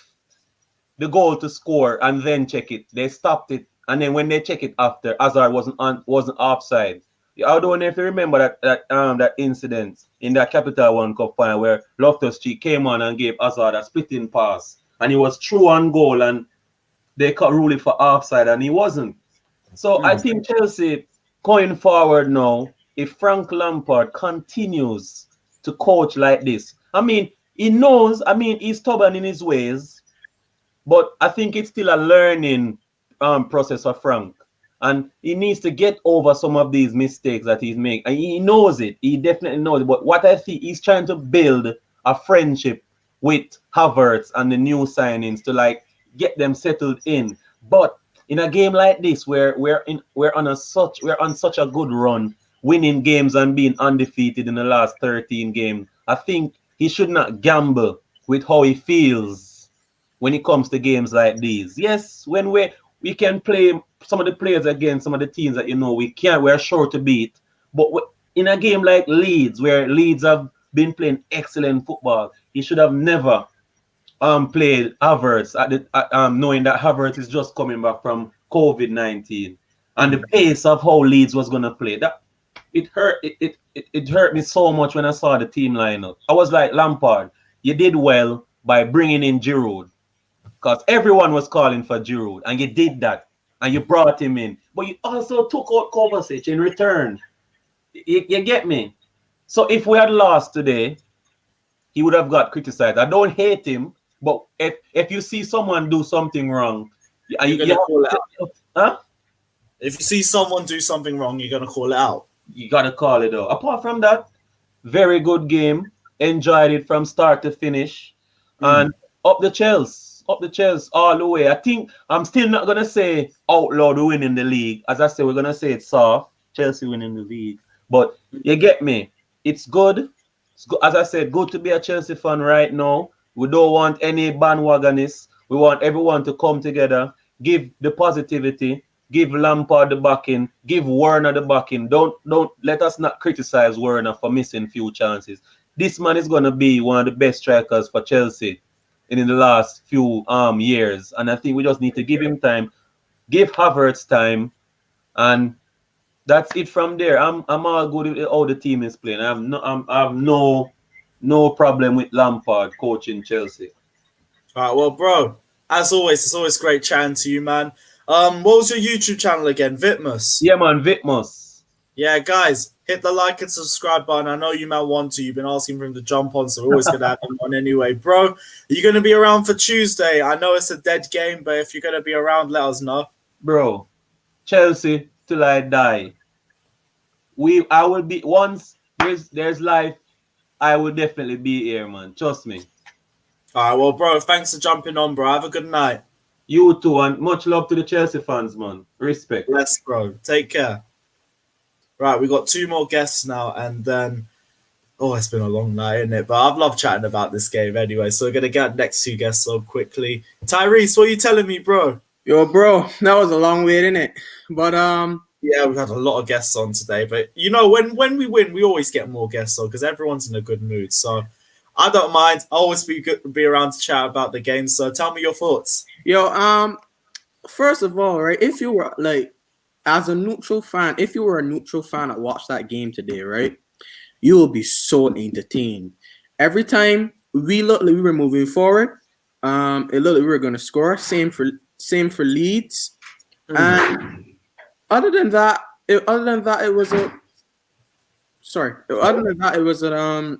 the goal to score and then check it, they stopped it, and then when they check it after, Hazard wasn't offside. I don't know if you remember that incident in that Capital One Cup final where Loftus-Cheek came on and gave Hazard a splitting pass, and he was true on goal, and they cut rule it for offside, and he wasn't. So I think Chelsea going forward now, if Frank Lampard continues to coach like this, I mean, he knows. I mean, he's stubborn in his ways, but I think it's still a learning process for Frank. And he needs to get over some of these mistakes that he's making. And he knows it. He definitely knows it. But what I think, he's trying to build a friendship with Havertz and the new signings to like get them settled in. But in a game like this, where we're on such a good run, winning games and being undefeated in the last 13 games, I think he should not gamble with how he feels when it comes to games like these. Yes, when we can play some of the players against some of the teams that we're sure to beat. But in a game like Leeds, where Leeds have been playing excellent football, he should have never played Havertz knowing that Havertz is just coming back from COVID-19 and the pace of how Leeds was gonna play. That it hurt me so much when I saw the team lineup. I was like, Lampard, you did well by bringing in Giroud, because everyone was calling for Giroud, and you did that. And you brought him in, but you also took out Kovacic in return. You get me? So if we had lost today, he would have got criticized. I don't hate him, but if you see someone do something wrong, you're gonna call it out. Huh? If you see someone do something wrong, you're gonna call it out. You gotta call it out. Apart from that, very good game. Enjoyed it from start to finish, and up the Chelsea all the way. I think I'm still not gonna say outlawed winning the league. As I say, we're gonna say it's soft. Chelsea winning the league. But you get me. It's good. As I said, good to be a Chelsea fan right now. We don't want any bandwagonists. We want everyone to come together, give the positivity, give Lampard the backing, give Werner the backing. Don't let us not criticize Werner for missing few chances. This man is gonna be one of the best strikers for Chelsea in the last few years, and I think we just need to give him time, give Havertz time, and that's it from there. I'm all good with how the team is playing. I have no problem with Lampard coaching Chelsea. All right, well, bro, as always, it's always great chatting to you, man. What was your YouTube channel again? Vitmus? Yeah, man, Vitmus. Yeah, guys, hit the like and subscribe button. I know you might want to. You've been asking for him to jump on, so we're always going to have him on anyway. Bro, are you going to be around for Tuesday? I know it's a dead game, but if you're going to be around, let us know. Bro, Chelsea till I die. I will be, once there's life, I will definitely be here, man. Trust me. All right, well, bro, thanks for jumping on, bro. Have a good night. You too, and much love to the Chelsea fans, man. Respect. Bless, bro. Take care. Right, we got 2 more guests now, and then Oh, it's been a long night, isn't it? But I've loved chatting about this game anyway. So we're gonna get next two guests on quickly. Tyrese, what are you telling me, bro? Yo, bro, that was a long wait, innit? But Yeah, we've had a lot of guests on today, but you know, when we win, we always get more guests on because everyone's in a good mood. So I don't mind. I'll always be around to chat about the game. So tell me your thoughts. yo, first of all, right, if you were like as a neutral fan, if you were a neutral fan that watched that game today, right, you will be so entertained. Every time we looked like we were moving forward, it looked like we were gonna score. Same for Leeds. And other than that, it was a sorry. Other than that, it was an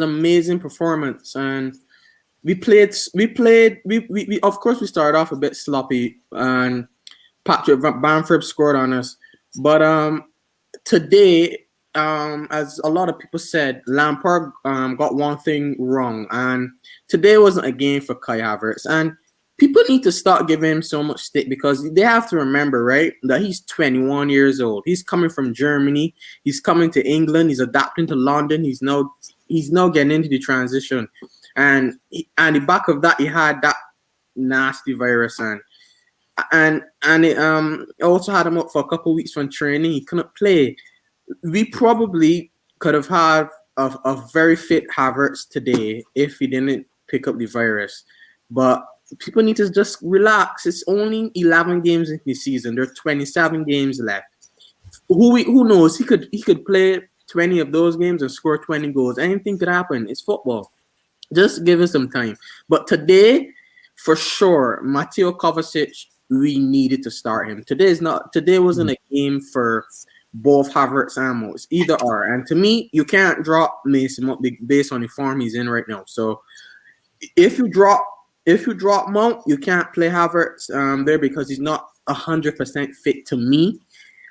amazing performance, and we of course we started off a bit sloppy, and Patrick Bamford scored on us, but today, as a lot of people said, Lampard got one thing wrong, and today wasn't a game for Kai Havertz, and people need to start giving him so much stick because they have to remember, right, that he's 21 years old. He's coming from Germany. He's coming to England. He's adapting to London. He's now getting into the transition, and the back of that, he had that nasty virus, and it also had him up for a couple of weeks from training. He couldn't play. We probably could have had a very fit Havertz today if he didn't pick up the virus, but people need to just relax. It's only 11 games in the season. There are 27 games left. Who knows? He could play 20 of those games and score 20 goals. Anything could happen. It's football. Just give us some time. But today, for sure, Mateo Kovacic, we needed to start him. Today wasn't a game for both Havertz and Mount. It's either or. And to me, you can't drop Mason based on the form he's in right now. So if you drop Mount, you can't play Havertz there because he's not 100% fit to me.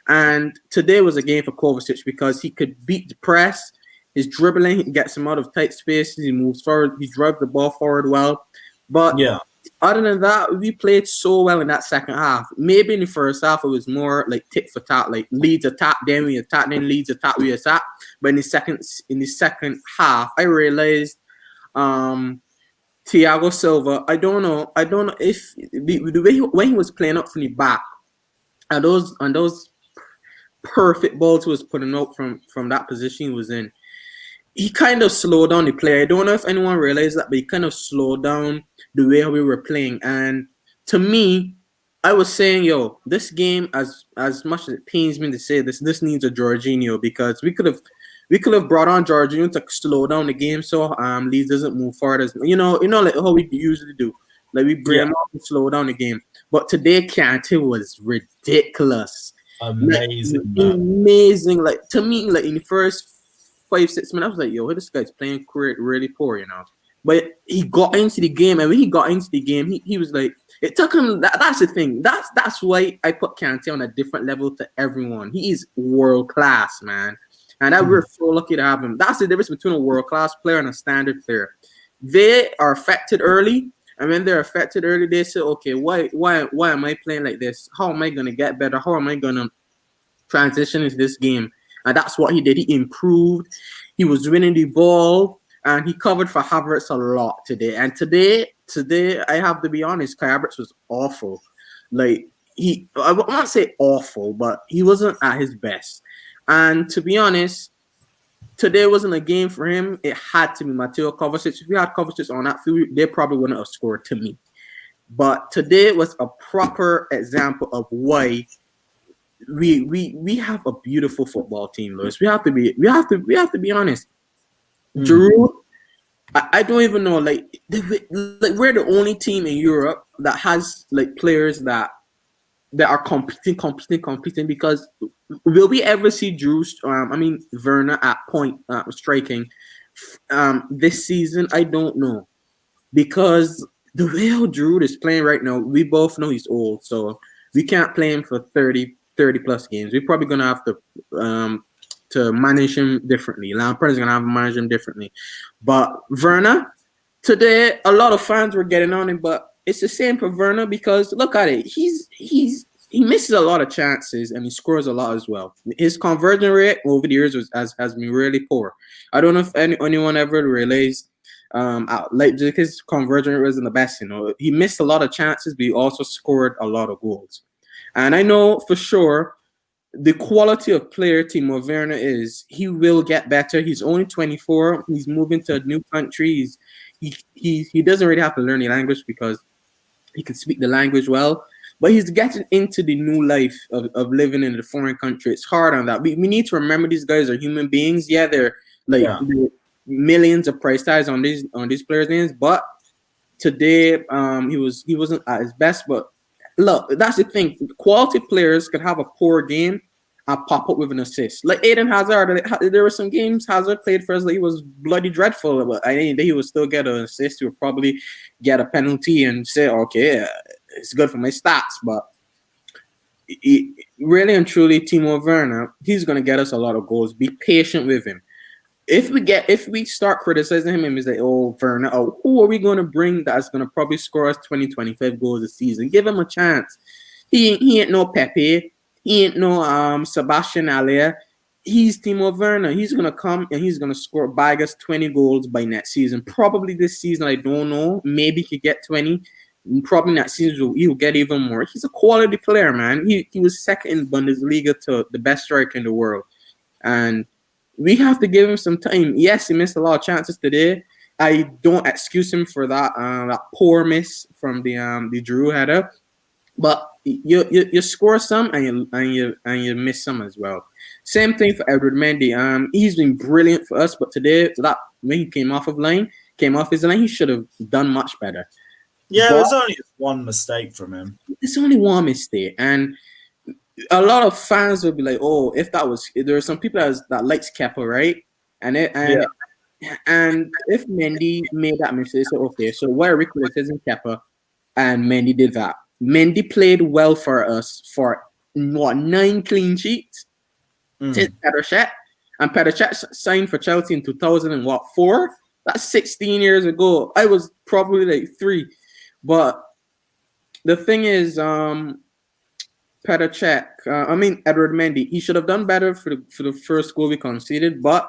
And today was a game for Kovacic because he could beat the press. His dribbling, he gets him out of tight spaces. He moves forward. He drives the ball forward well. But yeah, other than that, we played so well in that second half. Maybe in the first half, it was more like tit for tat, like Leeds attack, then we attack, then Leeds attack, we attack. But in the second half, I realized Thiago Silva, I don't know if the way when he was playing up from the back, and those perfect balls he was putting out from that position he was in, he kind of slowed down the play. I don't know if anyone realized that, but he kind of slowed down the way we were playing. And to me, I was saying, yo, this game, as much as it pains me to say this needs a Jorginho, because we could have brought on Jorginho to slow down the game so Leeds doesn't move forward as like how we usually do. Like we bring him up and slow down the game. But today Kante was ridiculous. Amazing. Like to me, like in the first 5-6 minutes, I was like, yo, this guy's playing really poor, But he got into the game, and when he got into the game, he was like, it took him. That's the thing. That's why I put Kante on a different level to everyone. He is world class, man. And that we're so lucky to have him. That's the difference between a world-class player and a standard player. They are affected early, and when they're affected early, they say, okay, why am I playing like this? How am I going to get better? How am I going to transition into this game? And that's what he did. He improved. He was winning the ball, and he covered for Havertz a lot today. And today, I have to be honest, Kai Havertz was awful. Like, I won't say awful, but he wasn't at his best. And to be honest, today wasn't a game for him. It had to be Mateo Kovacic. If we had Kovacic on that field, they probably wouldn't have scored to me. But today was a proper example of why we have a beautiful football team, Lewis. We have to be honest. Giroud, I don't even know. Like we're the only team in Europe that has like players that are competing. Because will we ever see Werner at point striking this season? I don't know, because the way how Giroud is playing right now, we both know he's old, so we can't play him for 30 plus games. We're probably gonna have to manage him differently. Lampard is gonna have to manage him differently. But Werner, today a lot of fans were getting on him, but it's the same for Werner, because look at it. He's he misses a lot of chances and he scores a lot as well. His conversion rate over the years has been really poor. I don't know if anyone ever realized Leipzig, his conversion rate wasn't the best. He missed a lot of chances, but he also scored a lot of goals. And I know for sure the quality of player Timo Werner he will get better. He's only 24. He's moving to a new country. He doesn't really have to learn the language because he can speak the language well. But he's getting into the new life of living in a foreign country. It's hard on that. We need to remember these guys are human beings. Yeah, they're they're millions of price tags on these players' names. But today, he wasn't at his best. But look, that's the thing. Quality players could have a poor game and pop up with an assist. Like Eden Hazard, there were some games Hazard played for us that he was bloody dreadful. But I think he would still get an assist. He would probably get a penalty and say, okay, it's good for my stats. But really and truly, Timo Werner, he's going to get us a lot of goals. Be patient with him. If we start criticizing him and he's like, oh, Werner, who are we going to bring that's going to probably score us 20, 25 goals a season? Give him a chance. He ain't no Pepe. He ain't no Sebastian Aller. He's Timo Werner. He's going to come and he's going to score bag us 20 goals by next season. Probably this season, I don't know. Maybe he could get 20. Probably next season he'll get even more. He's a quality player, man. He was second in Bundesliga to the best striker in the world. And we have to give him some time. Yes, he missed a lot of chances today. I don't excuse him for that poor miss from the Giroud header. But you score some and you miss some as well. Same thing for Edward Mendy. He's been brilliant for us, but today when he came off his line, he should have done much better. Yeah, it was only one mistake from him. It's only one mistake, and a lot of fans will be like, "Oh, if there are some people that likes Kepa, right?" And if Mendy made that mistake, so okay, so why are we criticizing Kepa? And Mendy did that. Mendy played well for us for 9 clean sheets since Petr Cech, and Petr Cech signed for Chelsea in 2004. That's 16 years ago. I was probably like 3, but the thing is, Petr Cech, Edward Mendy, he should have done better for the first goal we conceded, but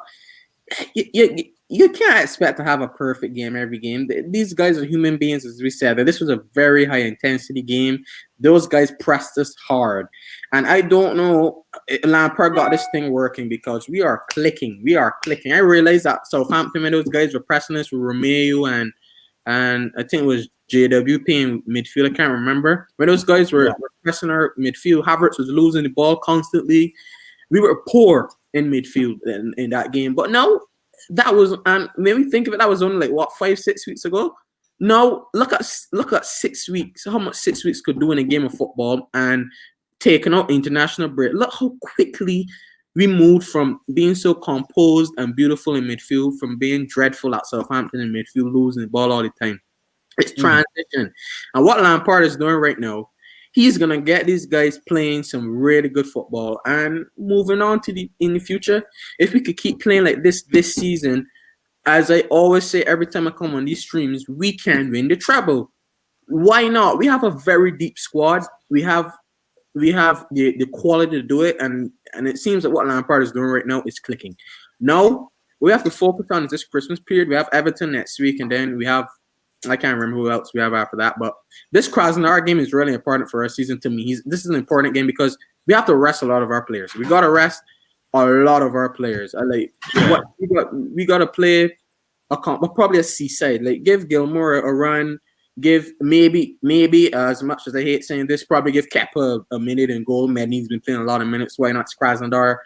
you can't expect to have a perfect game every game. These guys are human beings, as we said. This was a very high intensity game. Those guys pressed us hard. And I don't know, Lampard got this thing working because we are clicking. I realized that Southampton, when those guys were pressing us with Romeo and I think it was JWP in midfield. I can't remember. When those guys were pressing our midfield, Havertz was losing the ball constantly. We were poor in midfield in that game. But now, that was, and when we think of it, that was only 5-6 weeks ago. Now look at 6 weeks. How much 6 weeks could do in a game of football, and taking out international break. Look how quickly we moved from being so composed and beautiful in midfield, from being dreadful at Southampton in midfield, losing the ball all the time. It's transition, and what Lampard is doing right now, he's gonna get these guys playing some really good football and moving on in the future. If we could keep playing like this season, as I always say every time I come on these streams, we can win the treble. Why not? We have a very deep squad. We have the quality to do it, and it seems that what Lampard is doing right now is clicking. Now we have to focus on this Christmas period. We have Everton next week, and then we have, I can't remember who else we have after that, but this Krasnodar game is really important for our season to me. This is an important game because we have to rest a lot of our players. We got to rest a lot of our players. We got to play probably a C-side. Give Gilmore a run. Give maybe as much as I hate saying this, probably give Kepa a minute and goal. Mendy's been playing a lot of minutes. Why not Krasnodar?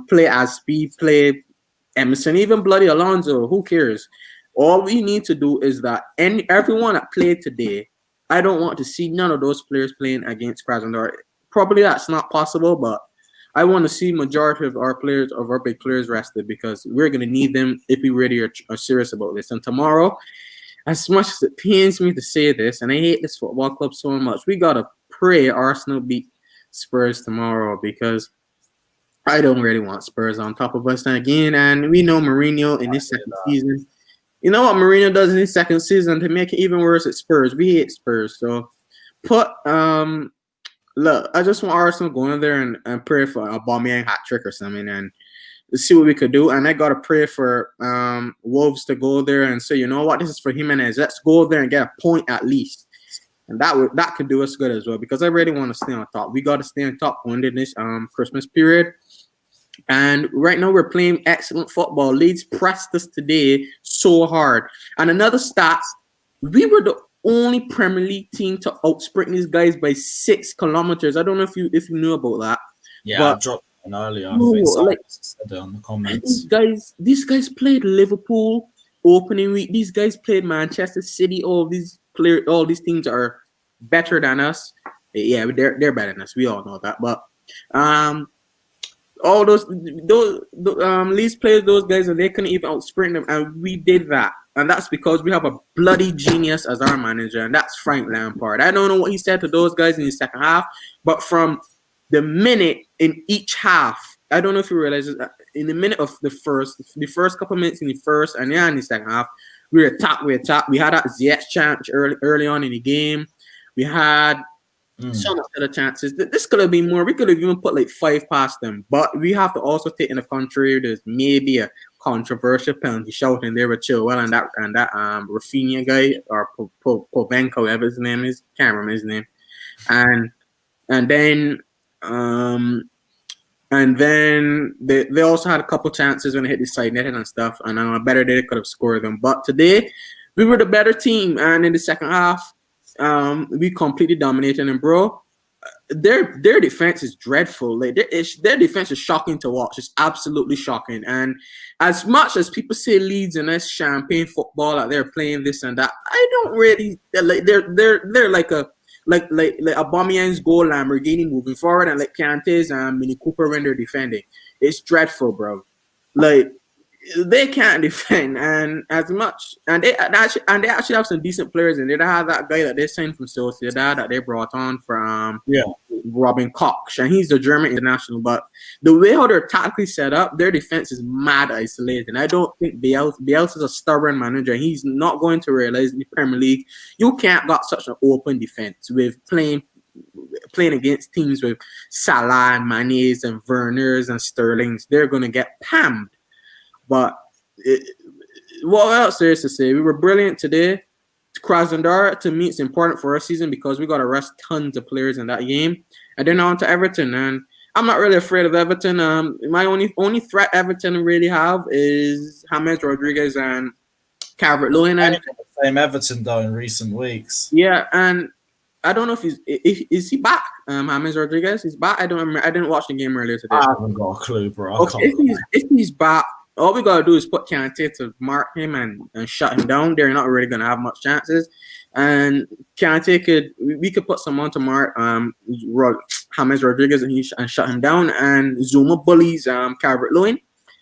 Play Aspi, play Emerson, even bloody Alonso. Who cares? All we need to do is that everyone that played today, I don't want to see none of those players playing against Krasnodar. Probably that's not possible, but I want to see majority of our big players rested, because we're going to need them if we really are serious about this. And tomorrow, as much as it pains me to say this, and I hate this football club so much, we got to pray Arsenal beat Spurs tomorrow, because I don't really want Spurs on top of us again. And we know Mourinho in his second season. You know what Mourinho does in his second season to make it even worse at Spurs? We hate Spurs. So put Look, I just want Arsenal going in there and pray for a Aubameyang hat trick or something, and see what we could do. And I gotta pray for Wolves to go there and say, you know what, this is for Jimenez. Let's go there and get a point at least. And that could do us good as well, because I really want to stay on top. We got to stay on top going into this Christmas period. And right now we're playing excellent football. Leeds pressed us today so hard. And another stat, we were the only Premier League team to outsprint these guys by 6 kilometers. I don't know if you knew about that. Yeah, but, I dropped one earlier. I no, think Sarri like, said it on the comments. These guys played Liverpool opening week. These guys played Manchester City. All these teams are better than us. Yeah, they're better than us. We all know that. But all those Leeds played those guys, and they couldn't even outsprint them, and we did that. And that's because we have a bloody genius as our manager, and that's Frank Lampard. I don't know what he said to those guys in the second half, but from the minute in each half, I don't know if you realize it, in the minute of the first couple of minutes in the first and in the second half, we attacked. We had that Ziyech chance early on in the game. We had so much other chances. This could have been more. We could have even put like 5 past them. But we have to also take into country there's maybe a controversial penalty shout in there with Chilwell and that Rafinha guy or Povenko, whatever his name is. Can't remember his name. And then they also had a couple chances when they hit the side netting and stuff. And on a better day, they could have scored them. But today, we were the better team. And in the second half, we completely dominated. And bro, their defense is dreadful. Like their defense is shocking to watch. It's absolutely shocking. And as much as people say Leeds and that's champagne football, like they're playing this and that, I don't really like. They're like a like Aubameyang's goal Lamborghini moving forward, and like Kante's and Mini Cooper when they're defending. It's dreadful, bro. Like they can't defend, and as much, and they actually have some decent players, and they have that guy that they signed from Sociedad that they brought on from Robin Koch, and he's the German international. But the way how they're tactically set up, their defense is mad isolated, and I don't think Bielsa is a stubborn manager. He's not going to realize in the Premier League you can't got such an open defense with playing against teams with Salah, Mane's, and Werners and Sterling's. They're going to get pammed. But what else there is to say? We were brilliant today. Krasnodar, to me, it's important for our season because we got to rest tons of players in that game. And then on to Everton. And I'm not really afraid of Everton. My only threat Everton really have is James Rodriguez and Calvert-Lewin. And the same Everton, though, in recent weeks. Yeah, and I don't know if is he back? James Rodriguez, he's back. I don't remember. I didn't watch the game earlier today. I haven't got a clue, bro. Okay, if he's back, all we gotta do is put Kante to mark him and shut him down. They're not really gonna have much chances. And Kante we could put someone to mark James Rodriguez and shut him down. And Zuma bullies Calvert-Lewin.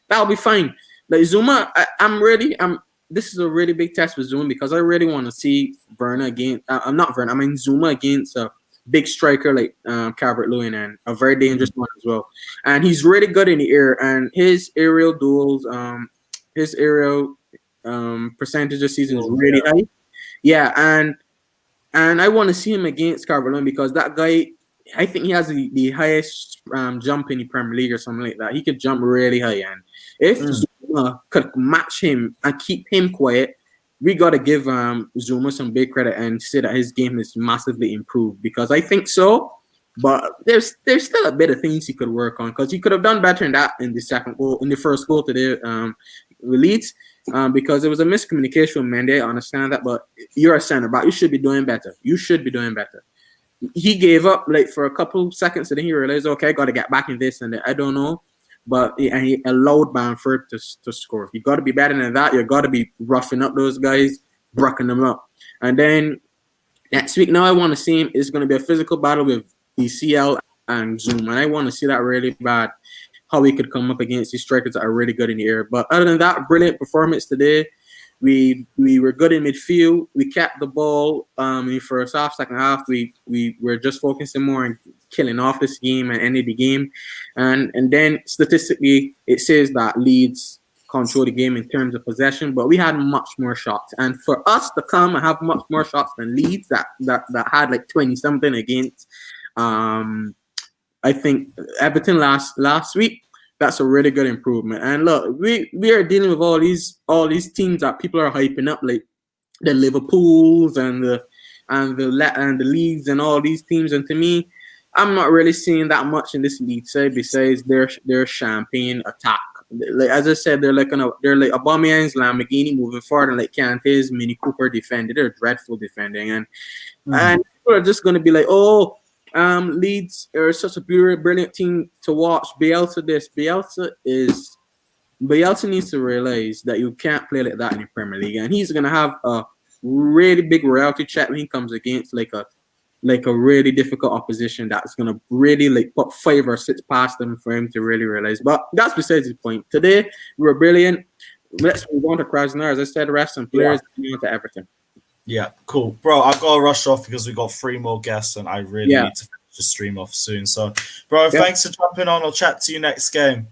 That'll be fine. Like Zuma, this is a really big test for Zuma because I really want to see Werner against. Zuma against a big striker like Calvert-Lewin, and a very dangerous one as well. And he's really good in the air, and his aerial duels, his aerial percentage this season is really high. Yeah, and I want to see him against Calvert-Lewin because that guy, I think he has the highest jump in the Premier League or something like that. He could jump really high, and if Zuma could match him and keep him quiet, we got to give Zuma some big credit and say that his game is massively improved because I think so. But there's still a bit of things he could work on because he could have done better in the first goal today with Leeds because it was a miscommunication with Mendy. I understand that, but you're a center back. You should be doing better. He gave up like for a couple seconds and then he realized, okay, I got to get back in this and that. I don't know. But he allowed Bamford to score. You got to be better than that. You got to be roughing up those guys, brucking them up. And then next week, now I want to see him. It's going to be a physical battle with DCL and Zoom. And I want to see that really bad, how he could come up against these strikers that are really good in the air. But other than that, brilliant performance today. We were good in midfield. We kept the ball in the first half. Second half, we were just focusing more on killing off this game and ending the game. And then statistically, it says that Leeds control the game in terms of possession, but we had much more shots. And for us to come and have much more shots than Leeds that had like 20 something against I think Everton last week. That's a really good improvement. And look, we are dealing with all these teams that people are hyping up, like the Liverpools and the Leeds and all these teams. And to me, I'm not really seeing that much in this league side besides their champagne attack. Like as I said, they're like Aubameyang's Lamborghini moving forward, and like Kante's Mini Cooper defending. They're dreadful defending, and people are just gonna be like, oh, Leeds are such a brilliant team to watch. Bielsa needs to realize that you can't play like that in the Premier League, and he's gonna have a really big reality check when he comes against like a really difficult opposition that's gonna really like put 5 or 6 past them for him to really realize. But that's besides the point. Today we were brilliant. Let's move on to Krasnodar. As I said, rest some players to Everton. Yeah, cool. Bro, I've got to rush off because we've got 3 more guests and I really need to finish the stream off soon. So, bro, thanks for jumping on. I'll chat to you next game.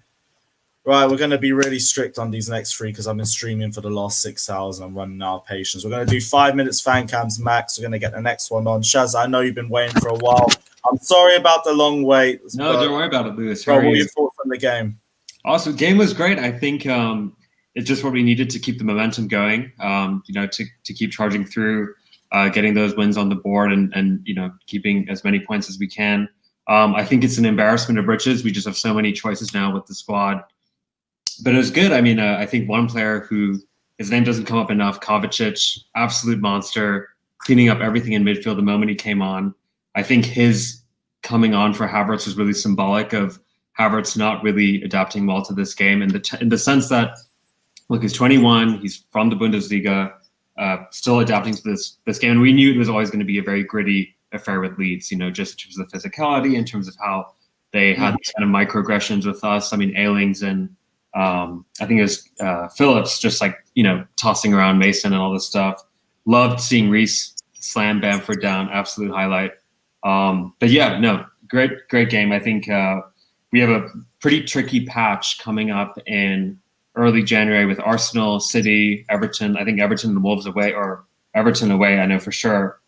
Right, we're going to be really strict on these next 3 because I've been streaming for the last 6 hours and I'm running out of patience. We're going to do 5 minutes fan cams max. We're going to get the next one on. Shaz, I know you've been waiting for a while. I'm sorry about the long wait. No, don't worry about it, Lewis. Bro, what were your thoughts on the game? Awesome. The game was great. I think it's just what we needed to keep the momentum going, to keep charging through. Getting those wins on the board and keeping as many points as we can. I think it's an embarrassment of riches. We just have so many choices now with the squad. But it was good. I mean, I think one player who his name doesn't come up enough, Kovacic, absolute monster, cleaning up everything in midfield the moment he came on. I think his coming on for Havertz was really symbolic of Havertz not really adapting well to this game in the sense that, look, he's 21, he's from the Bundesliga, still adapting to this game. And we knew it was always going to be a very gritty affair with Leeds, just in terms of the physicality, in terms of how they had these kind of microaggressions with us. I mean, Ailings and I think it was Phillips just tossing around Mason and all this stuff. Loved seeing Reece slam Bamford down, absolute highlight. But yeah, no, great game. I think we have a pretty tricky patch coming up in early January with Arsenal, City, Everton. I think Everton and the Wolves away, or Everton away, I know for sure.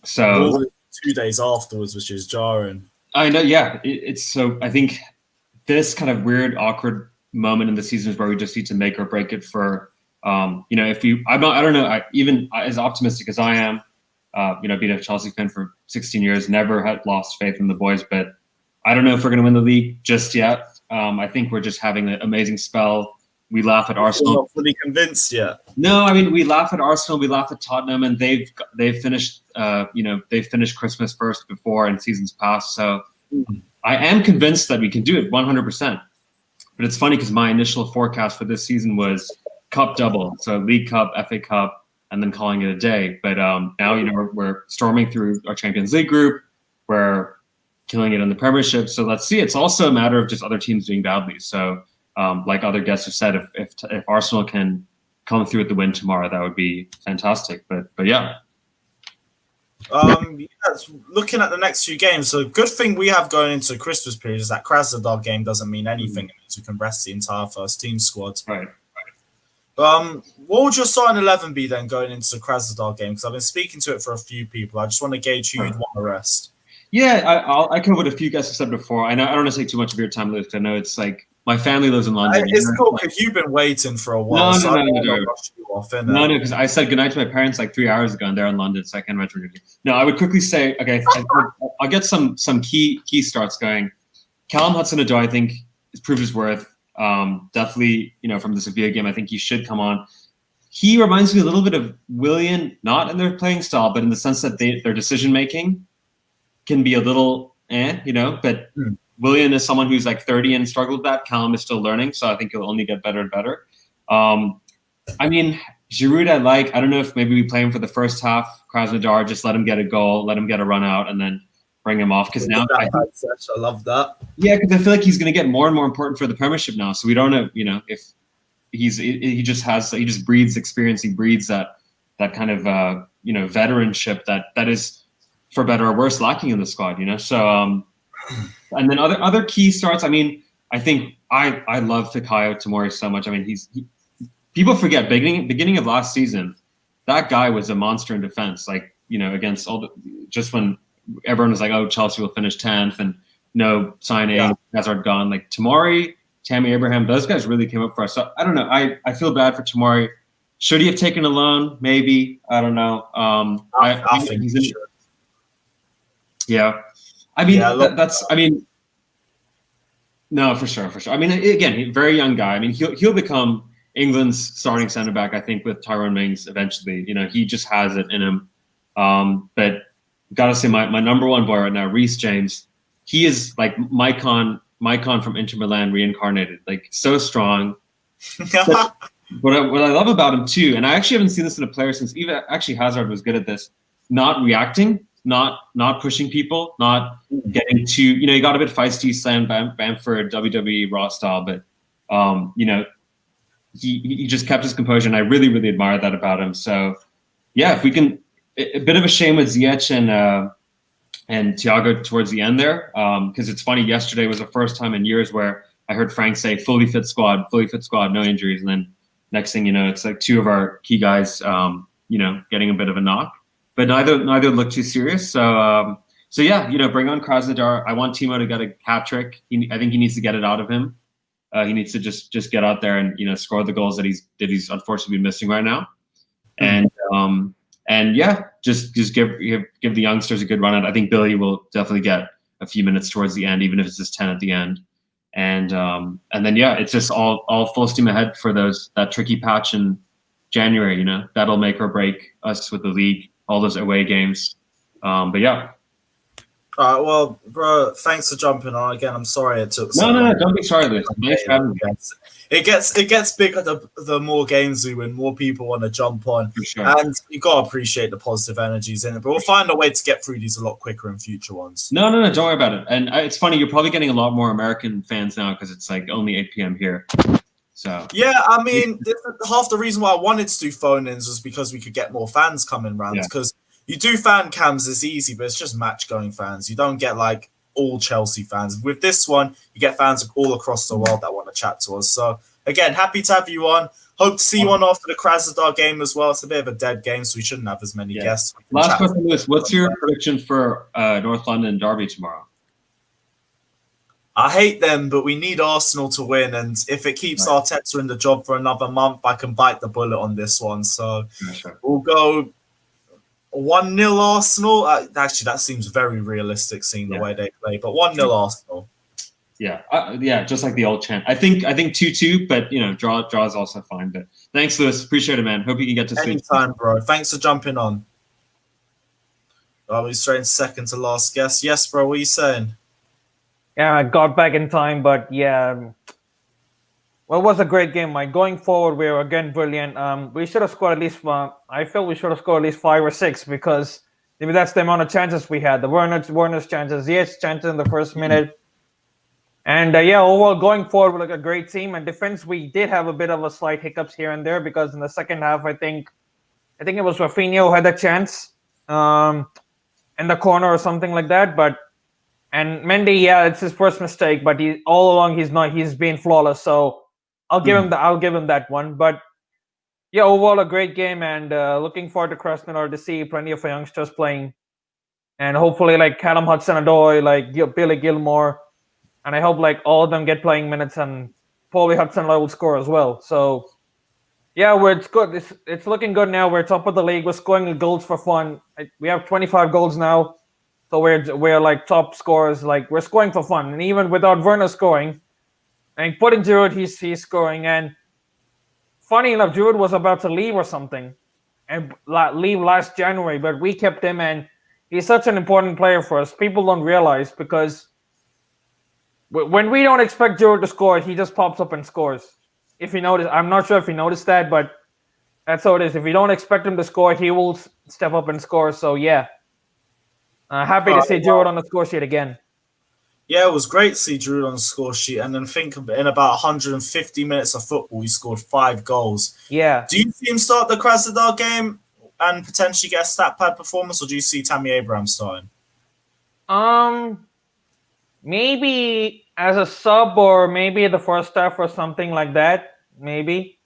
So 2 days afterwards, which is jarring. I know, yeah. It's so I think this kind of weird, awkward moment in the season is where we just need to make or break it for I don't know, even as optimistic as I am, being a Chelsea fan for 16 years, never had lost faith in the boys, but I don't know if we're going to win the league just yet. I think we're just having an amazing spell. We laugh at Arsenal. You're not fully convinced yet. No, I mean, we laugh at Arsenal, we laugh at Tottenham, and they've finished Christmas first before in seasons past. So I am convinced that we can do it 100%. But it's funny because my initial forecast for this season was Cup double, so League Cup, FA Cup, and then calling it a day. But now we're storming through our Champions League group. We're killing it in the Premiership. So let's see. It's also a matter of just other teams doing badly. So like other guests have said, if Arsenal can come through with the win tomorrow, that would be fantastic. But yeah. Looking at the next few games, so good thing we have going into the Christmas period is that Krasnodar game doesn't mean anything. It means we can rest the entire first team squad. Right. What would your starting 11 be then going into the Krasnodar game? Because I've been speaking to it for a few people. I just want to gauge who you'd want to rest. Yeah, I cover what a few guys have said before. I know I don't want to take too much of your time, Luke. I know it's like my family lives in London. It's cool because you've been waiting for a while. No, because I said goodnight to my parents like 3 hours ago, and they're in London, so I can't imagine. No, I would quickly say, okay, I'll get some key starts going. Callum Hudson-Odoi, I think, has proved his worth. Definitely, from the Sevilla game, I think he should come on. He reminds me a little bit of Willian, not in their playing style, but in the sense that their decision making can be a little but Willian is someone who's like 30 and struggled with that. Callum is still learning, so I think he'll only get better and better. I mean, Giroud, I don't know if maybe we play him for the first half. Krasnodar, just let him get a goal, let him get a run out, and then bring him off. Because now I love that. Yeah, because I feel like he's going to get more and more important for the Premiership now. So we don't know, if he just breeds experience. He breeds that kind of veteranship that is, for better or worse, lacking in the squad. So and then other key starts. I mean, I think I love Fikayo Tomori so much. I mean, people forget beginning of last season, that guy was a monster in defense. Like against all just when everyone was like, oh, Chelsea will finish 10th and no signing, Hazard gone. Like Tamari, Tammy Abraham, those guys really came up for us. So I don't know. I feel bad for Tamari. Should he have taken a loan? Maybe. I don't know. I think he should. Yeah. I mean, that's. I mean, no, for sure. I mean, again, very young guy. I mean, he'll become England's starting centre back, I think, with Tyrone Mings eventually. You know, he just has it in him. But gotta say, my number one boy right now, Reece James. He is like Maicon from Inter Milan reincarnated. Like so strong. But what I love about him too, and I actually haven't seen this in a player since even actually Hazard was good at this, not reacting, not pushing people, not getting too, you know, he got a bit feisty, slammed Bamford WWE Raw style, but you know, he just kept his composure, and I really, really admire that about him. So yeah, if we can, a bit of a shame with Ziyech and Thiago towards the end there, because it's funny, yesterday was the first time in years where I heard Frank say fully fit squad, no injuries, and then next thing you know, it's like two of our key guys, you know, getting a bit of a knock. But neither look too serious. So yeah, you know, bring on Krasnodar. I want Timo to get a hat trick. I think he needs to get it out of him. He needs to just get out there and, you know, score the goals that he's unfortunately missing right now. And yeah, just give the youngsters a good run at it. I think Billy will definitely get a few minutes towards the end, even if it's just 10 at the end. And then yeah, it's just all full steam ahead for that tricky patch in January. You know, that'll make or break us with the league. All those away games. But yeah. All right, well, bro, thanks for jumping on. Again, I'm sorry it took so No, long. don't be sorry, Liz. Nice having you. It gets bigger the more games we win, more people want to jump on. For sure. And you got to appreciate the positive energies in it. But we'll find a way to get through these a lot quicker in future ones. No, don't worry about it. And it's funny, you're probably getting a lot more American fans now because it's like only 8 p.m. here. So yeah, I mean, half the reason why I wanted to do phone-ins was because we could get more fans coming round. Because you do fan cams, it's easy, but it's just match-going fans. You don't get like all Chelsea fans. With this one, you get fans all across the world that want to chat to us. So again, happy to have you on. Hope to see you on after the Krasnodar game as well. It's a bit of a dead game, so we shouldn't have as many guests. Last question, Lewis. What's your prediction for North London Derby tomorrow? I hate them, but we need Arsenal to win. And if it keeps Arteta in the job for another month, I can bite the bullet on this one. So we'll go 1-0 Arsenal. Actually, that seems very realistic seeing the way they play. But 1-0 Arsenal. Yeah, just like the old chant. I think 2-2, but you know, draw is also fine. But thanks, Lewis. Appreciate it, man. Hope you can get to sleep. Anytime, bro. Thanks for jumping on. I'll be straight second to last guest. Yes, bro. What are you saying? Yeah, I got back in time, but yeah. Well, it was a great game, Mike. Going forward, we were again brilliant. We should have scored at least. I feel we should have scored at least 5 or 6 because maybe that's the amount of chances we had. The Werner's chances, chances in the first minute. And overall, going forward, we're like a great team. And defense, we did have a bit of a slight hiccups here and there because in the second half, I think it was Rafinha who had a chance in the corner or something like that. And Mendy, it's his first mistake, but all along he's been flawless. So I'll give him that one. But yeah, overall a great game, and looking forward to Krasnodar to see plenty of youngsters playing, and hopefully like Callum Hudson-Odoi, like Billy Gilmore, and I hope like all of them get playing minutes, and probably Hudson-Odoi will score as well. So yeah, it's good. It's looking good now. We're top of the league. We're scoring goals for fun. We have 25 goals now. So we're like top scorers, like we're scoring for fun, and even without Werner scoring, and putting Giroud, he's scoring. And funny enough, Giroud was about to leave or something, and leave last January, but we kept him, and he's such an important player for us. People don't realize because when we don't expect Giroud to score, he just pops up and scores. If you notice, I'm not sure if you noticed that, but that's how it is. If you don't expect him to score, he will step up and score. So yeah. Happy to see Giroud on the score sheet again. Yeah, it was great to see Giroud on the score sheet. And then think in about 150 minutes of football, he scored 5 goals. Yeah. Do you see him start the Krasnodar game and potentially get a stat pad performance, or do you see Tammy Abraham starting? Maybe as a sub, or maybe the first half or something like that. Maybe.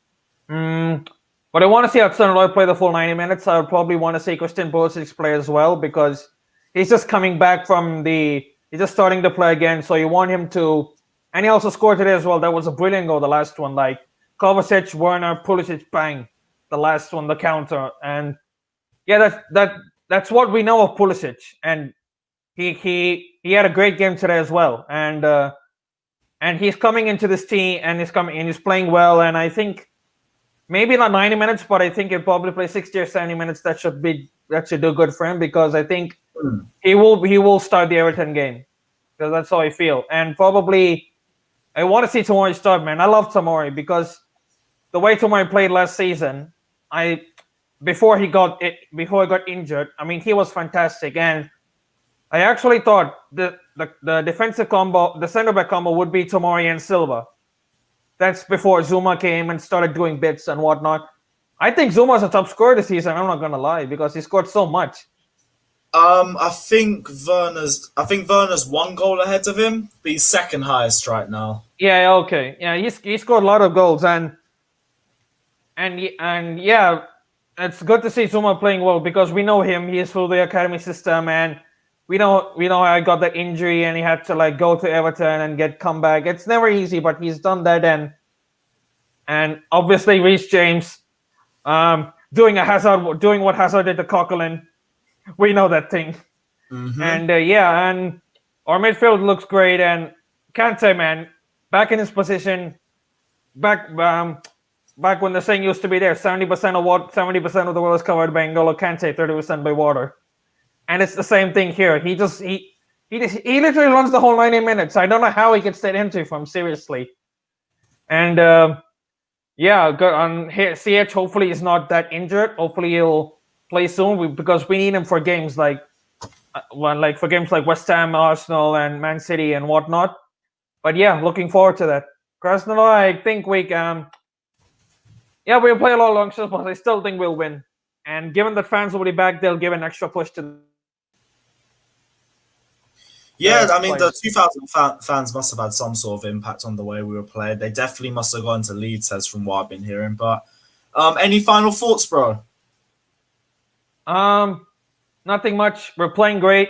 But I want to see Hudson-Odoi play the full 90 minutes. I would probably want to see Christian Pulisic play as well because he's just coming back from he's just starting to play again. So you want him to, and he also scored today as well. That was a brilliant goal, the last one. Like Kovacic, Werner, Pulisic, bang, the last one, the counter. And yeah, that's what we know of Pulisic. And he had a great game today as well. And he's coming into this team and he's playing well. And I think maybe not 90 minutes, but I think he'll probably play 60 or 70 minutes. That should do good for him, because I think he will start the Everton game, because that's how I feel. And probably I want to see Tomori start, man. I love Tomori because the way Tomori played last season, before he got injured, I mean, he was fantastic. And I actually thought the defensive combo, the center back combo, would be Tomori and Silva. That's before Zuma came and started doing bits and whatnot. I think Zuma's a top scorer this season. I'm not gonna lie, because he scored so much. I think Werner's one goal ahead of him, but he's second highest right now. Yeah, okay. Yeah, he scored a lot of goals, and yeah, it's good to see Zuma playing well, because we know him. He is through the academy system, and we know how he got the injury and he had to like go to Everton and come back. It's never easy, but he's done that. And obviously Reece James doing what Hazard did to Coquelin. We know that thing. Mm-hmm. And and our midfield looks great. And Kante, man, back in his position, back when the saying used to be there, 70% of the world is covered by N'Golo Kante, 30% by water. And it's the same thing here. He literally runs the whole 90 minutes. I don't know how he gets that entry from, seriously. And good on CH. Hopefully he's not that injured. Hopefully he'll play soon, because we need him for games like West Ham, Arsenal, and Man City and whatnot. But yeah, looking forward to that. Krasnodar, I think we'll play a lot of long shots, but I still think we'll win. And given that fans will be back, they'll give an extra push to. Yeah, I mean, the 2,000 fans must have had some sort of impact on the way we were playing. They definitely must have gone to Leeds, as from what I've been hearing. But any final thoughts, bro? Nothing much. We're playing great.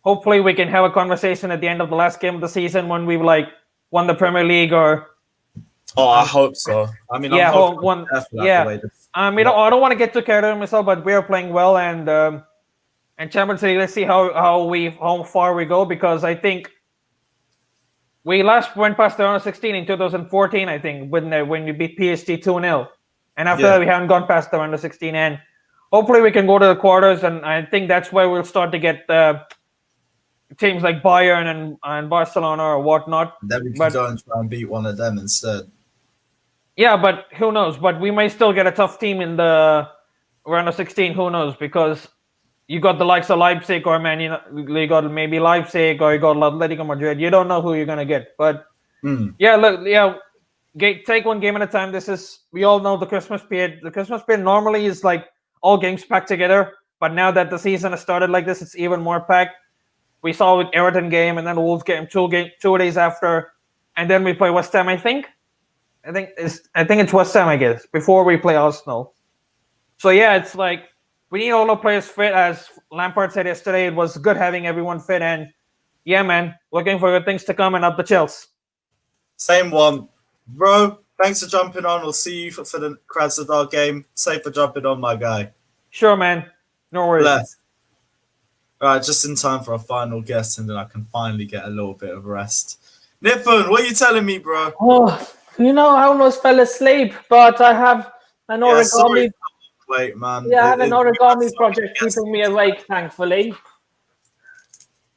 Hopefully, we can have a conversation at the end of the last game of the season when we've won the Premier League or. Oh, I hope so. I mean, yeah, I don't want to get too carried away myself, but we're playing well, and Champions League. Let's see how far we go, because I think we last went past the round of 16 in 2014. I think when we beat PSG 2-0, and after that we haven't gone past the round of 16. And hopefully we can go to the quarters, and I think that's where we'll start to get teams like Bayern and Barcelona or whatnot. Then we can go and try and beat one of them instead. Yeah, but who knows? But we may still get a tough team in the round of 16. Who knows? Because you got the likes of Leipzig or you got maybe Leipzig or you got Atletico Madrid. You don't know who you're gonna get. But take one game at a time. We all know the Christmas period. The Christmas period normally is like all games packed together. But now that the season has started like this, it's even more packed. We saw with Everton game, and then Wolves game 2 days after, and then we play West Ham. I think it's West Ham, I guess, before we play Arsenal. So yeah, it's like we need all our players fit. As Lampard said yesterday, it was good having everyone fit. And yeah, man, looking for good things to come and up the Chelsea. Same one, bro. Thanks for jumping on. We'll see you for the Krasnodar game. Safe for jumping on, my guy. Sure, man. No worries. Bless. All right, just in time for our final guest, and then I can finally get a little bit of rest. Nippon, what are you telling me, bro? Oh, I almost fell asleep, but I have an origami. Wait, man. Yeah, I have an origami project keeping me awake, thankfully.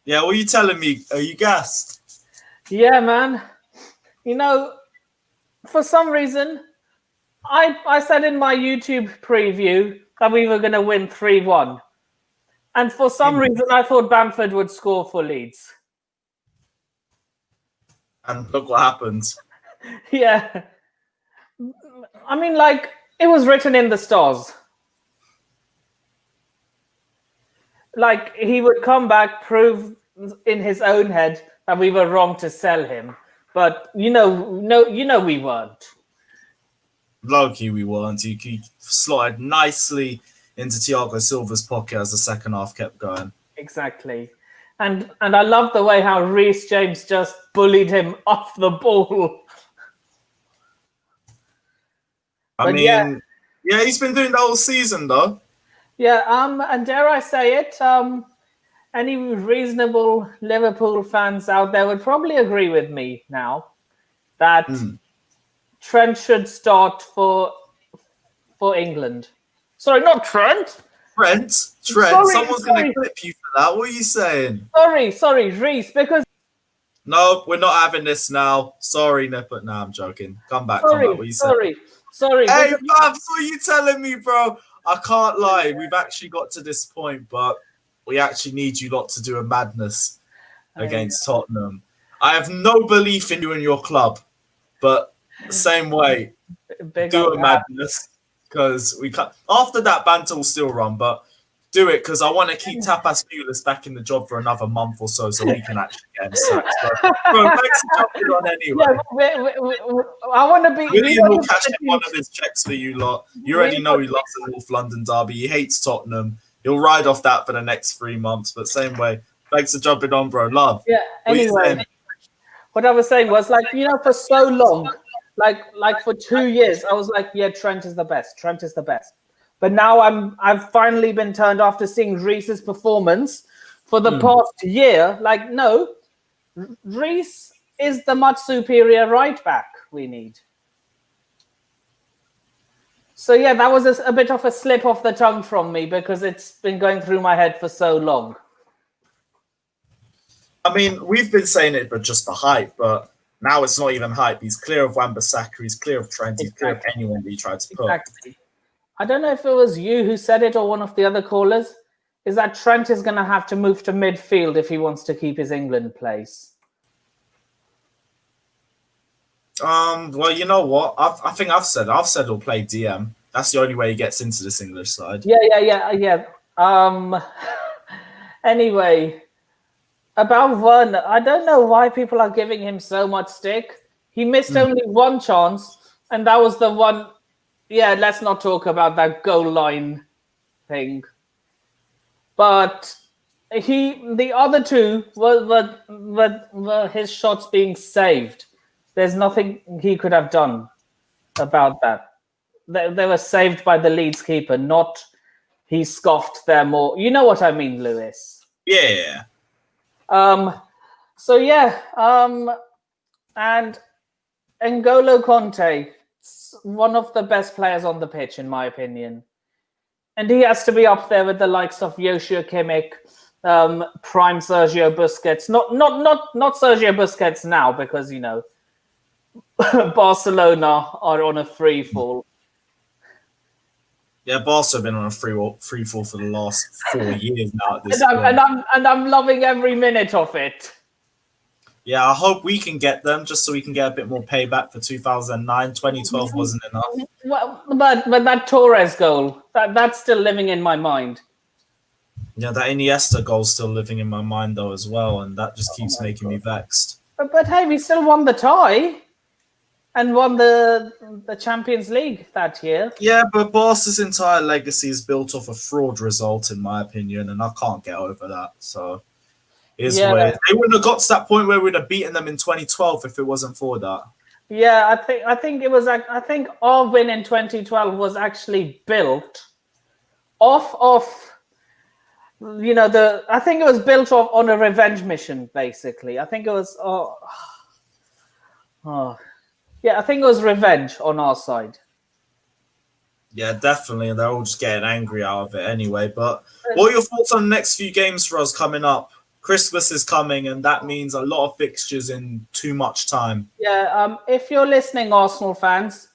Yeah, what are you telling me? Are you gassed? Yeah, man. For some reason, I said in my YouTube preview that we were going to win 3-1. And for some reason, I thought Bamford would score for Leeds. And look what happened. Yeah. I mean, it was written in the stars. He would come back, prove in his own head that we were wrong to sell him. But, we weren't. Low-key, we weren't. He slotted nicely into Thiago Silva's pocket as the second half kept going. Exactly. And I love the way how Reece James just bullied him off the ball. I mean, yeah, he's been doing that all season though. Yeah, and dare I say it, any reasonable Liverpool fans out there would probably agree with me now that Trent should start for England. Sorry, not Trent. Trent. Someone's going to clip you for that. What are you saying? Sorry, Reece, because... No, we're not having this now. Sorry, Nipper. No, I'm joking. Come back. What are you saying? Sorry. Hey, Babs, what are you telling me, bro? I can't lie. We've actually got to this point, but we actually need you lot to do a madness against Tottenham. I have no belief in you and your club, but the same way, do a madness because we can't. After that, banter will still run, but do it because I want to keep Tapas Pulis back in the job for another month or so we can actually get him sacked. Bro, thanks for jumping on anyway. I want to be... William will cash in one of his checks for you lot. You already know he loves the North London derby. He hates Tottenham. He'll ride off that for the next 3 months. But same way, thanks for jumping on, bro. Love. Yeah, anyway. What I was saying was, for so long, like for 2 years, I was like, yeah, Trent is the best. But now I've finally been turned off to seeing Reece's performance for the past year. No, Reece is the much superior right back we need. So yeah, that was a bit of a slip off the tongue from me because it's been going through my head for so long. I mean, we've been saying it, but just the hype. But now it's not even hype. He's clear of Wan-Bissaka. He's clear of Trent. He's clear of anyone that he tried to put. Exactly. I don't know if it was you who said it or one of the other callers, is that Trent is going to have to move to midfield if he wants to keep his England place. Well, you know what? I think I've said he'll play DM. That's the only way he gets into this English side. Yeah. Anyway, about Werner, I don't know why people are giving him so much stick. He missed only one chance, and that was the one. Yeah, let's not talk about that goal line thing. But the other two were his shots being saved. There's nothing he could have done about that. They were saved by the Leeds keeper, not he scoffed them or... You know what I mean, Lewis? Yeah. And N'Golo Kante, one of the best players on the pitch, in my opinion. And he has to be up there with the likes of Joshua Kimmich, prime Sergio Busquets. Not Sergio Busquets now, because, Barcelona are on a free fall. Yeah, Barca have been on a free fall for the last 4 years now at this point. And I'm loving every minute of it. Yeah, I hope we can get them just so we can get a bit more payback for 2009. 2012 wasn't enough. Well, but that Torres goal, that's still living in my mind. Yeah, that Iniesta goal's still living in my mind though as well, and that just keeps making me vexed. But hey, we still won the tie and won the Champions League that year. Yeah, but Barca's entire legacy is built off a fraud result, in my opinion, and I can't get over that. So it's weird. They wouldn't have got to that point where we'd have beaten them in 2012 if it wasn't for that. Yeah, I think it was. I think our win in 2012 was actually built off of, I think it was built off on a revenge mission, basically. I think it was. Yeah, I think it was revenge on our side. Yeah, definitely. They're all just getting angry out of it anyway. But what are your thoughts on the next few games for us coming up? Christmas is coming, and that means a lot of fixtures in too much time. Yeah, if you're listening, Arsenal fans,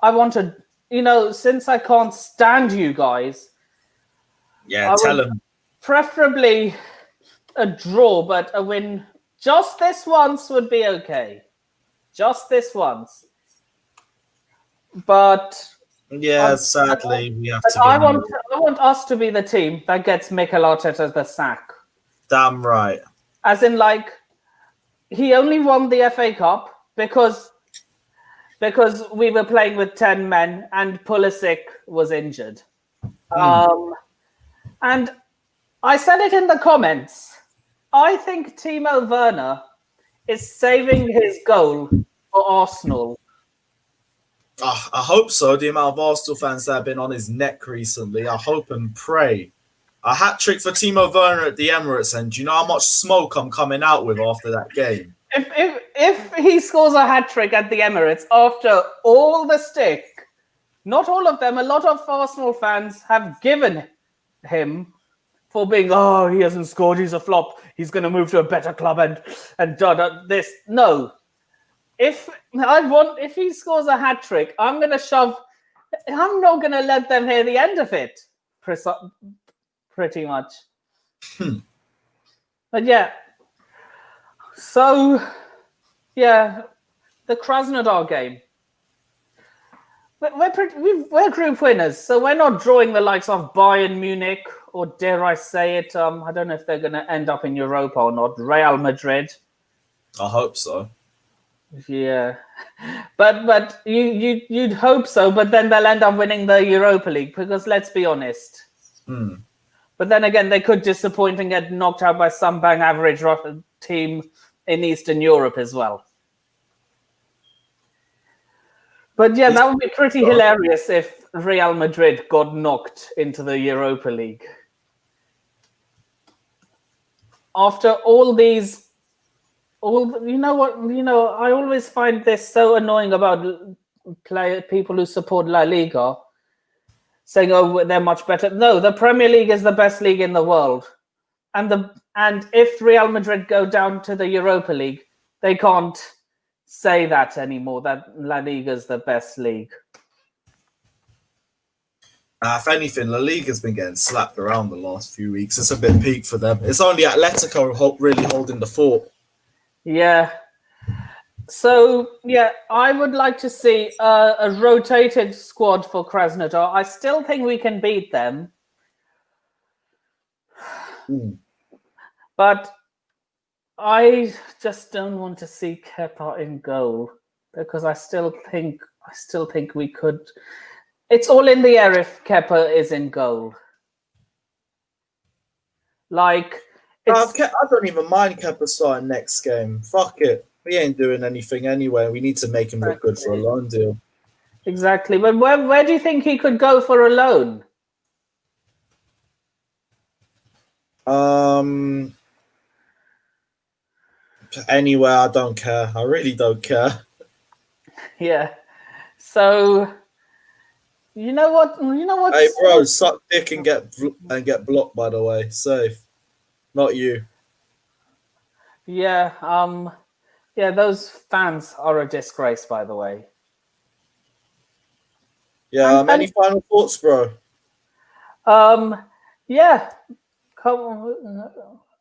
I want to, since I can't stand you guys. Yeah, tell them. Preferably a draw, but a win just this once would be okay. Just this once. But yeah, sadly, we have to. I want us to be the team that gets Mikel Arteta the sack. Damn right. As in, he only won the FA Cup because we were playing with 10 men and Pulisic was injured. And I said it in the comments. I think Timo Werner is saving his goal for Arsenal. I hope so. The amount of Arsenal fans that have been on his neck recently, I hope and pray. A hat trick for Timo Werner at the Emirates, and do you know how much smoke I'm coming out with after that game? If he scores a hat trick at the Emirates after all the stick, not all of them, a lot of Arsenal fans have given him for being, oh, he hasn't scored, he's a flop, he's going to move to a better club and this. No. If he scores a hat trick, I'm not going to let them hear the end of it. Pretty much. But yeah. So, yeah, the Krasnodar game. We're group winners, so we're not drawing the likes of Bayern Munich, or dare I say it, I don't know if they're going to end up in Europa or not, Real Madrid. I hope so. Yeah, but you'd hope so, but then they'll end up winning the Europa League, because let's be honest. But then again, they could disappoint and get knocked out by some bang average team in Eastern Europe as well. But yeah, that would be pretty hilarious if Real Madrid got knocked into the Europa League. After all these, I always find this so annoying about people who support La Liga, saying, oh, they're much better. No, the Premier League is the best league in the world. And if Real Madrid go down to the Europa League, they can't say that anymore, that La Liga is the best league. If anything, La Liga's been getting slapped around the last few weeks. It's a bit peak for them. It's only Atletico really holding the fort. Yeah. So, yeah, I would like to see a rotated squad for Krasnodar. I still think we can beat them. But I just don't want to see Kepa in goal, because I still think we could. It's all in the air if Kepa is in goal. I don't even mind Kepa starting next game. Fuck it. We ain't doing anything anyway. We need to make him look good for a loan deal. Exactly. But where do you think he could go for a loan? Anywhere, I don't care. I really don't care. Yeah. So, you know what? Hey, bro, suck dick and get blocked. By the way, safe. Not you. Yeah. Yeah. Those fans are a disgrace, by the way. Yeah. Any final thoughts, bro? Yeah. Come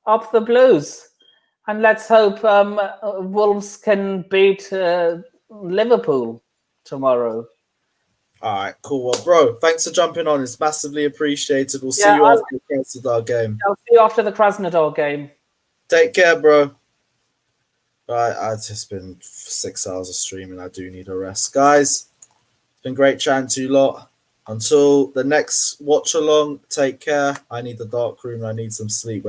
up the Blues. And let's hope Wolves can beat Liverpool tomorrow. All right, cool. Well, bro, thanks for jumping on. It's massively appreciated. We'll see you after the Krasnodar game. I'll see you after the Krasnodar game. Take care, bro. All right, it's just been 6 hours of streaming. I do need a rest. Guys, it's been great chatting to you lot. Until the next watch along, take care. I need the dark room. I need some sleep.